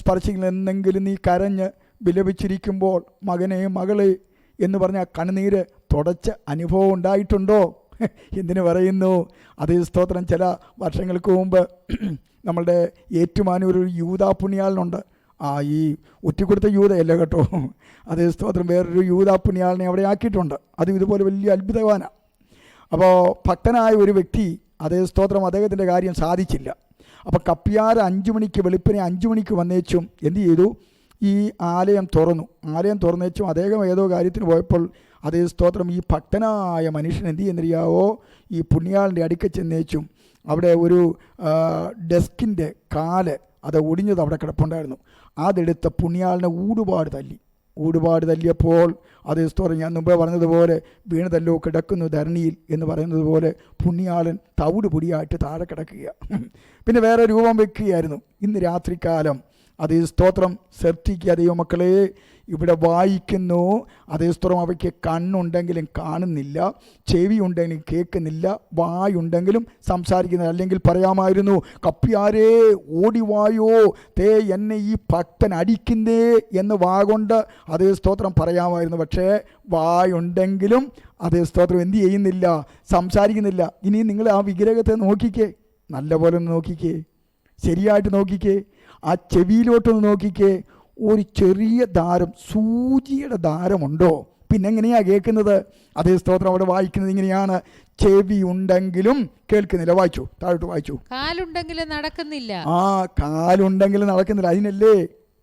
സ്പർശിക്കുന്നില്ല. എന്നെങ്കിലും നീ കരഞ്ഞ് വിലപിച്ചിരിക്കുമ്പോൾ മകനെ, മകളെ എന്ന് പറഞ്ഞ കണ്ണുനീര് തുടച്ച അനുഭവം ഉണ്ടായിട്ടുണ്ടോ? എന്തിനു പറയുന്നു? അതേ സ്തോത്രം. ചില വർഷങ്ങൾക്ക് മുമ്പ് നമ്മളുടെ ഏറ്റുമാനൂർ ഒരു യൂദാ പുണ്യാളനുണ്ട്. ഈ ഒറ്റിക്കൊടുത്ത യൂദയല്ല കേട്ടോ, അതേ സ്തോത്രം, വേറൊരു യൂദാ പുണ്യാളിനെ അവിടെ ആക്കിയിട്ടുണ്ട്. അതും ഇതുപോലെ വലിയ അത്ഭുതവാനാണ്. അപ്പോൾ ഭക്തനായ ഒരു വ്യക്തി, അതേ സ്തോത്രം, അദ്ദേഹത്തിൻ്റെ കാര്യം സാധിച്ചില്ല. അപ്പോൾ കപ്പിയാർ 5 മണിക്ക് വെളുപ്പിനെ 5 മണിക്ക് വന്നേച്ചും എന്ത് ചെയ്തു? ഈ ആലയം തുറന്നേച്ചും അദ്ദേഹം ഏതോ കാര്യത്തിന് പോയപ്പോൾ അതേ സ്തോത്രം ഈ ഭക്തനായ മനുഷ്യൻ എന്ത് ചെയ്യുന്നറിയാവോ, ഈ പുണ്യാളിൻ്റെ അടുക്ക ചെന്നേച്ചും അവിടെ ഒരു ഡെസ്കിൻ്റെ കാല് അത് ഒടിഞ്ഞത് അവിടെ കിടപ്പുണ്ടായിരുന്നു. അതെടുത്ത പുണ്യാളിനെ ഊടുപാട് തല്ലിയപ്പോൾ അതേ സ്തോത്രം ഞാൻ മുമ്പേ പറഞ്ഞതുപോലെ വീണതല്ലോ കിടക്കുന്നു ധരണിയിൽ എന്ന് പറയുന്നത് പോലെ പുണ്യാളൻ തവിട് പൊടിയായിട്ട് താഴെ കിടക്കുക. പിന്നെ വേറെ രൂപം വെക്കുകയായിരുന്നു. ഇന്ന് രാത്രികാലം അതേ സ്തോത്രം ശ്രദ്ധിക്കുക ദൈവമക്കളെ, ഇവിടെ വായിക്കുന്നു. അതേ സ്തോത്രം അവയ്ക്ക് കണ്ണുണ്ടെങ്കിലും കാണുന്നില്ല, ചെവി ഉണ്ടെങ്കിലും കേൾക്കുന്നില്ല, വായുണ്ടെങ്കിലും സംസാരിക്കുന്നില്ല. അല്ലെങ്കിൽ പറയാമായിരുന്നു, കപ്പിയാരേ ഓടിവായോ, തേ എന്നെ ഈ ഭക്തൻ അടിക്കുന്നേ എന്ന് വാഗൊണ്ട് അതേ സ്തോത്രം പറയാമായിരുന്നു. പക്ഷേ വായുണ്ടെങ്കിലും അതേ സ്തോത്രം എന്ത് ചെയ്യുന്നില്ല, സംസാരിക്കുന്നില്ല. ഇനി നിങ്ങൾ ആ വിഗ്രഹത്തെ നോക്കിക്കേ, നല്ലപോലെ നോക്കിക്കേ, ശരിയായിട്ട് നോക്കിക്കേ, ആ ചെവിയിലോട്ടൊന്ന് നോക്കിക്കേ. ഒരു ചെറിയ ദാരം, സൂചിയുടെ ദാരമുണ്ടോ? പിന്നെ എങ്ങനെയാണ് കേൾക്കുന്നത്? അതേ സ്തോത്രം അവിടെ വായിക്കുന്നത് ഇങ്ങനെയാണ്, ചെവി ഉണ്ടെങ്കിലും കേൾക്കുന്നില്ല. വായിച്ചു, താഴോട്ട് വായിച്ചു. കാലുണ്ടെങ്കിലും നടക്കുന്നില്ല. കാലുണ്ടെങ്കിലും നടക്കുന്നില്ല. അതിനല്ലേ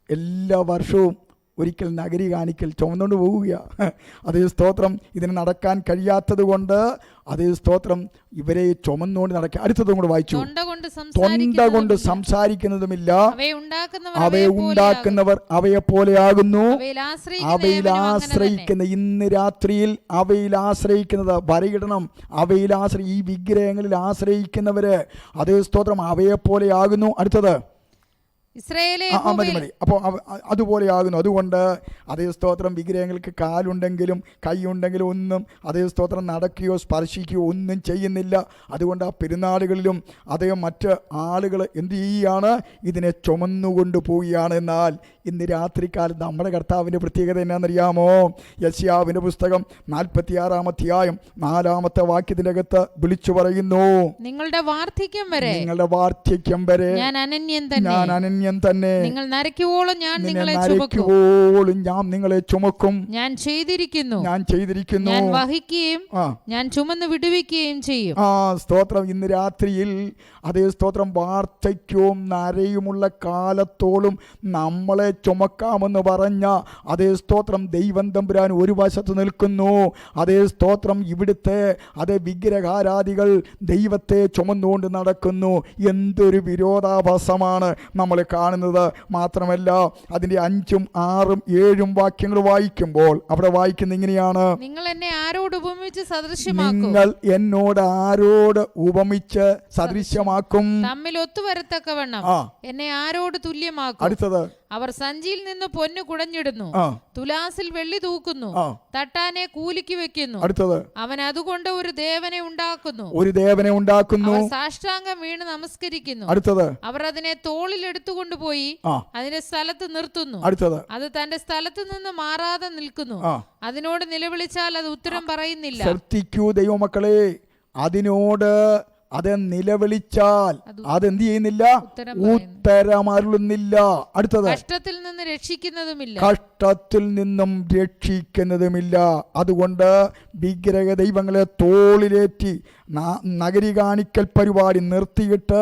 എല്ലാ വർഷവും ഒരിക്കൽ നഗരി കാണിക്കൽ ചുമന്നുകൊണ്ട് പോവുകയാണ്. അതേ സ്തോത്രം ഇതിന് നടക്കാൻ കഴിയാത്തത് കൊണ്ട് അതേ സ്തോത്രം ഇവരെ ചുമന്നുകൊണ്ട് നടക്കുക. അടുത്തതും കൂടെ വായിച്ചു. തൊണ്ട കൊണ്ട് സംസാരിക്കുന്നതുമില്ല, അവയെ ഉണ്ടാക്കുന്നവർ അവയെ പോലെയാകുന്നു. അവയിൽ ആശ്രയിക്കുന്ന, ഇന്ന് രാത്രിയിൽ അവയിൽ ആശ്രയിക്കുന്നത് വരയിടണം. ഈ വിഗ്രഹങ്ങളിൽ ആശ്രയിക്കുന്നവര് അതേ സ്തോത്രം അവയെ പോലെയാകുന്നു. അടുത്തത് മതി. അപ്പോൾ അതുപോലെയാകുന്നു. അതുകൊണ്ട് അതേ സ്തോത്രം വിഗ്രഹങ്ങൾക്ക് കാലുണ്ടെങ്കിലും കൈയുണ്ടെങ്കിലും ഒന്നും അതേ സ്തോത്രം നടക്കുകയോ സ്പർശിക്കുകയോ ഒന്നും ചെയ്യുന്നില്ല. അതുകൊണ്ട് ആ പെരുന്നാളുകളിലും അതേ മറ്റ് ആളുകൾ എന്ത് ചെയ്യുകയാണ്, ഇതിനെ ചുമന്നുകൊണ്ട് പോവുകയാണ്. എന്നാൽ ഇന്ന് രാത്രികാലത്ത് നമ്മുടെ കർത്താവിൻ്റെ പ്രത്യേകത എന്നാണെന്നറിയാമോ? യെശയ്യാവിൻ്റെ പുസ്തകം 46-ാം അധ്യായം 4-ാമത്തെ വാക്യത്തിൻ്റെ അകത്ത് വിളിച്ചു പറയുന്നു, നിങ്ങളുടെ വാർദ്ധക്യം വരെ ഞാൻ അനന്യൻ തന്നെ, നിങ്ങൾ നരയ്ക്കുവോളം ഞാൻ നിങ്ങളെ ചുമക്കും, ഞാൻ ചെയ്തിരിക്കുന്നു, ഞാൻ വഹിക്കുകയും ഞാൻ ചുമന്ന് വിടുവിക്കുകയും ചെയ്യും. സ്തോത്രം. ഇന്ന് രാത്രിയിൽ അതേ സ്തോത്രം വാർദ്ധക്യവും നരയുമുള്ള കാലത്തോളം നമ്മളെ ചുമക്കാമെന്ന് പറഞ്ഞ അതേ സ്തോത്രം ദൈവം തമ്പുരാൻ ഒരു വശത്ത് നിൽക്കുന്നു. അതേ സ്തോത്രം ഇവിടുത്തെ അതേ വിഗ്രഹാരാധികൾ ദൈവത്തെ ചുമന്നുകൊണ്ട് നടക്കുന്നു. എന്തൊരു വിരോധാഭാസമാണ് നമ്മൾ കാണുന്നത്. മാത്രമല്ല അതിൻ്റെ 5, 6, 7 വാക്യങ്ങൾ വായിക്കുമ്പോൾ അവിടെ വായിക്കുന്ന ഇങ്ങനെയാണ്, നിങ്ങൾ എന്നെ ആരോട് ഉപമിച്ച് സദൃശ്യമാക്കും, നിങ്ങൾ എന്നോട് ആരോട് ഉപമിച്ച് സദൃശ്യമാക്കും, തമ്മിൽ ഒത്തുവരത്തക്കവണ്ണം എന്നെ ആരോട് തുല്യമാക്കും. അടുത്തത്, അവർ സഞ്ചിയിൽ നിന്ന് പൊന്ന് കുടഞ്ഞിടുന്നു, തുലാസിൽ വെള്ളി തൂക്കുന്നു, തട്ടാനെ കൂലിക്ക് വെക്കുന്നു. അടുത്തത്, അവൻ അതുകൊണ്ട് ഒരു ദേവനെ ഉണ്ടാക്കുന്നു, സാഷ്ടാംഗം വീണ് നമസ്കരിക്കുന്നു. അടുത്തത്, അവർ അതിനെ തോളിൽ എടുത്തുകൊണ്ടുപോയി അതിന്റെ സ്ഥലത്ത് നിർത്തുന്നു. അടുത്തത്, അത് തന്റെ സ്ഥലത്ത് നിന്ന് മാറാതെ നിൽക്കുന്നു, അതിനോട് നിലവിളിച്ചാൽ അത് ഉത്തരം പറയുന്നില്ല. ശ്രദ്ധിക്കൂ ദൈവമക്കളെ, അതിനോട് അത് നിലവിളിച്ചാൽ അതെന്ത് ചെയ്യുന്നില്ല, ഉത്തരമരുളുന്നില്ല. അടുത്തത്, കഷ്ടത്തിൽ നിന്നും രക്ഷിക്കുന്നതുമില്ല. അതുകൊണ്ട് വിഗ്രഹ ദൈവങ്ങളെ തോളിലേറ്റി നഗരി കാണിക്കൽ പരിപാടി നിർത്തിയിട്ട്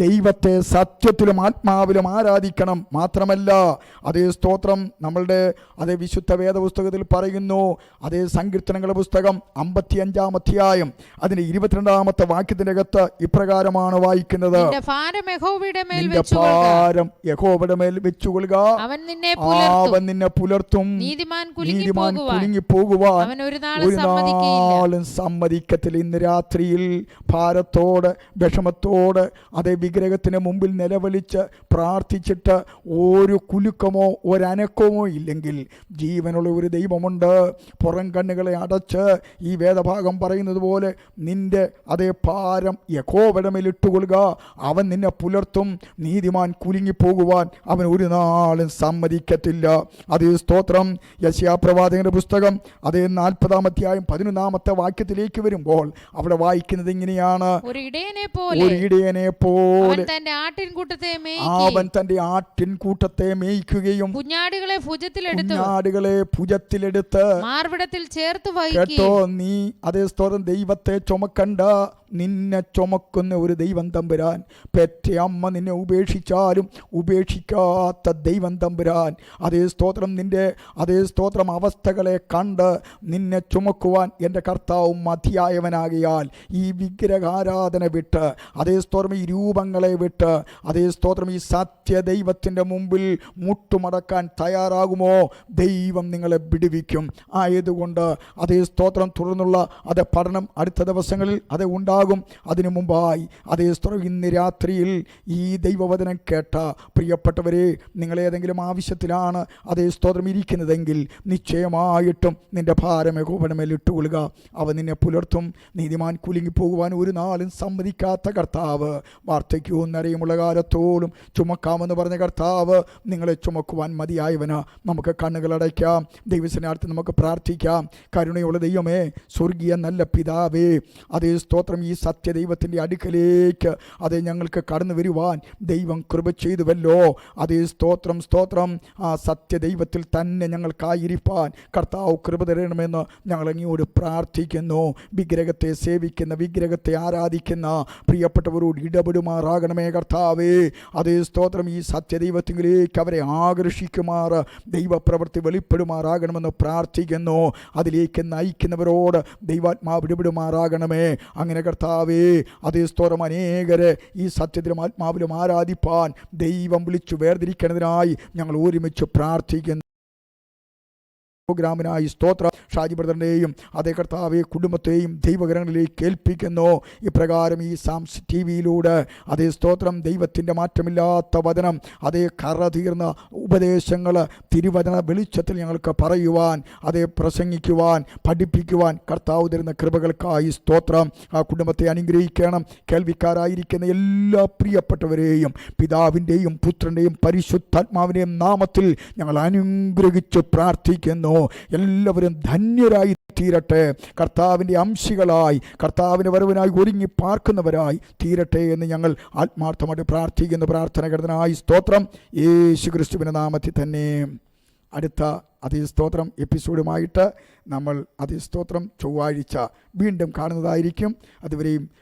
ദൈവത്തെ സത്യത്തിലും ആത്മാവിലും ആരാധിക്കണം. മാത്രമല്ല അതേ സ്തോത്രം നമ്മളുടെ അതേ വിശുദ്ധ വേദപുസ്തകത്തിൽ പറയുന്നു, അതേ സങ്കീർത്തനങ്ങളുടെ പുസ്തകം 55-ാം അധ്യായം അതിന്റെ 22-ാമത്തെ വാക്യത്തിന്റെ അകത്ത് ഇപ്രകാരമാണ് വായിക്കുന്നത്, നിന്റെ ഭാരം യഹോവയുടെ മേൽ വെച്ചുകൊള്ളുക, അവൻ നിന്നെ പുലർത്തും, നീതിമാൻ കുലുങ്ങി പോകുവാൻ ഒരു നാളും സമ്മതിക്കത്തില്ല. ഇന്ന് രാത്രിയിൽ ഭാരത്തോട് വിഷമത്തോട് അതേ വിഗ്രഹത്തിന് മുമ്പിൽ നിലവിളിച്ച് പ്രാർത്ഥിച്ചിട്ട് ഒരു കുലുക്കമോ ഒരനക്കമോ ഇല്ലെങ്കിൽ ജീവനുള്ള ഒരു ദൈവമുണ്ട്. പുറം കണ്ണുകളെ അടച്ച് ഈ വേദഭാഗം പറയുന്നത് പോലെ നിന്റെ അതേ ഭാരം യഹോവയുടെ മേൽ ഇട്ടുകൊള്ളുക, അവൻ നിന്നെ പുലർത്തും, നീതിമാൻ കുലുങ്ങിപ്പോകുവാൻ അവൻ ഒരു നാളും സമ്മതിക്കത്തില്ല. അതേ സ്തോത്രം. യെശയ്യാ പ്രവാചകന്റെ പുസ്തകം അതേ 40-ാം അധ്യായം 11-ാമത്തെ വാക്യത്തിലേക്ക് വരുമ്പോൾ അവിടെ വായിക്കുന്നത് ഇങ്ങനെയാണ്, ഒരു ഇടയനെ പോലെ അവൻ തന്റെ ആട്ടിൻകൂട്ടത്തെ മേയ്ക്കുകയും കുഞ്ഞാടുകളെ ഭുജത്തിലെടുത്ത് മാർവിടത്തിൽ ചേർത്ത് വഹിക്കുകയും. കേട്ടോ, നീ അതേ സ്തോത്രം ദൈവത്തെ ചുമക്കണ്ട, നിന്നെ ചുമക്കുന്ന ഒരു ദൈവം തമ്പുരാൻ. പെറ്റ അമ്മ നിന്നെ ഉപേക്ഷിച്ചാലും ഉപേക്ഷിക്കാത്ത ദൈവം തമ്പുരാൻ. അതേ സ്തോത്രം, നിൻ്റെ അതേ സ്തോത്രം അവസ്ഥകളെ കണ്ട് നിന്നെ ചുമക്കുവാൻ എൻ്റെ കർത്താവ് മതിയായവനാകിയാൽ ഈ വിഗ്രഹാരാധന വിട്ട്, അതേ സ്തോത്രം ഈ രൂപങ്ങളെ വിട്ട്, അതേ സ്തോത്രം ഈ സത്യദൈവത്തിൻ്റെ മുമ്പിൽ മുട്ടുമടക്കാൻ തയ്യാറാകുമോ? ദൈവം നിങ്ങളെ വിടുവിക്കും. ആയതുകൊണ്ട് അതേ സ്തോത്രം തുടർന്നുള്ള അതേ പഠനം അടുത്ത ദിവസങ്ങളിൽ അത് ഉണ്ടാകും. അതിനു മുമ്പായി അതേ സ്തോത്രം ഇന്ന് രാത്രിയിൽ ഈ ദൈവവചനം കേട്ട പ്രിയപ്പെട്ടവരെ, നിങ്ങളേതെങ്കിലും ആവശ്യത്തിലാണ് അതേ സ്തോത്രം ഇരിക്കുന്നതെങ്കിൽ നിശ്ചയമായിട്ടും നിൻ്റെ ഭാരം യഹോവയുടെ ഇട്ടുകൊള്ളുക. അവ നിന്നെ പുലർത്തും. നീതിമാൻ കുലുങ്ങിപ്പോകുവാൻ ഒരു നാളും സമ്മതിക്കാത്ത കർത്താവ്, വാർദ്ധക്യവും നരയുമുള്ള കാലത്തോളം ചുമക്കാമെന്ന് പറഞ്ഞ കർത്താവ് നിങ്ങളെ ചുമക്കുവാൻ മതിയായവന്. നമുക്ക് കണ്ണുകളടയ്ക്കാം. ദൈവസ്നേഹത്തിൽ നമുക്ക് പ്രാർത്ഥിക്കാം. കരുണയുള്ള ദൈവമേ, സ്വർഗീയ നല്ല പിതാവേ, അതേ സ്തോത്രം ഈ സത്യദൈവത്തിൻ്റെ അടുക്കലേക്ക് അതേ ഞങ്ങൾക്ക് കടന്നു വരുവാൻ ദൈവം കൃപ ചെയ്തുവല്ലോ. അതേ സ്തോത്രം സ്തോത്രം. ആ സത്യദൈവത്തിൽ തന്നെ ഞങ്ങൾക്കായിരിക്കാൻ കർത്താവ് കൃപ തരണമെന്ന് ഞങ്ങൾ അങ്ങയോട് പ്രാർത്ഥിക്കുന്നു. വിഗ്രഹത്തെ സേവിക്കുന്ന, വിഗ്രഹത്തെ ആരാധിക്കുന്ന പ്രിയപ്പെട്ടവരോട് ഇടപെടുമാറാകണമേ കർത്താവേ. അതേ സ്തോത്രം ഈ സത്യദൈവത്തിലേക്ക് അവരെ ആകർഷിക്കുമാർ ദൈവപ്രവൃത്തി വെളിപ്പെടുമാറാകണമെന്ന് പ്രാർത്ഥിക്കുന്നു. അതിലേക്ക് നയിക്കുന്നവരോട് ദൈവാത്മാവ് ഇടപെടുമാറാകണമേ. അങ്ങനെ കർത്താവേ, അതേ സ്തോത്രം അനേകരെ ഈ സത്യത്തിലും ആത്മാവിലും ആരാധിപ്പാൻ ദൈവം വിളിച്ചു വേർതിരിക്കുന്നതിനായി ഞങ്ങൾ ഒരുമിച്ച് പ്രാർത്ഥിക്കുന്നു. പ്രോഗ്രാമിനായി സ്തോത്ര. ഷാജി ബ്രദറിൻ്റെയും അതേ കർത്താവെ കുടുംബത്തെയും ദൈവകരങ്ങളിലേക്ക് ഏൽപ്പിക്കുന്നു. ഇപ്രകാരം ഈ സാംസ് ടി വിയിലൂടെ അതേ സ്തോത്രം ദൈവത്തിൻ്റെ മാറ്റമില്ലാത്ത വചനം, അതേ കറതീർന്ന ഉപദേശങ്ങൾ തിരുവചന വെളിച്ചത്തിൽ ഞങ്ങൾക്ക് പറയുവാൻ, അതേ പ്രസംഗിക്കുവാൻ, പഠിപ്പിക്കുവാൻ കർത്താവ് തരുന്ന കൃപകൾക്കായി സ്തോത്രം. ആ കുടുംബത്തെ അനുഗ്രഹിക്കണം. കേൾവിക്കാരായിരിക്കുന്ന എല്ലാ പ്രിയപ്പെട്ടവരെയും പിതാവിൻ്റെയും പുത്രൻ്റെയും പരിശുദ്ധാത്മാവിൻ്റെയും നാമത്തിൽ ഞങ്ങൾ അനുഗ്രഹിച്ച് പ്രാർത്ഥിക്കുന്നു. എല്ലാവരും ധന്യരായി തീരട്ടെ. കർത്താവിൻ്റെ അംശികളായി, കർത്താവിൻ്റെ വരവിനായി ഒരുങ്ങി പാർക്കുന്നവരായി തീരട്ടെ എന്ന് ഞങ്ങൾ ആത്മാർത്ഥമായിട്ട് പ്രാർത്ഥിക്കുന്നു. പ്രാർത്ഥനകർത്തനായി സ്തോത്രം. യേശു ക്രിസ്തുവിൻ്റെ നാമത്തിൽ തന്നെ. അടുത്ത അതിസ്തോത്രം എപ്പിസോഡുമായിട്ട് നമ്മൾ അതിസ്തോത്രം ചൊവ്വാഴ്ച വീണ്ടും കാണുന്നതായിരിക്കും. അതുവരെയും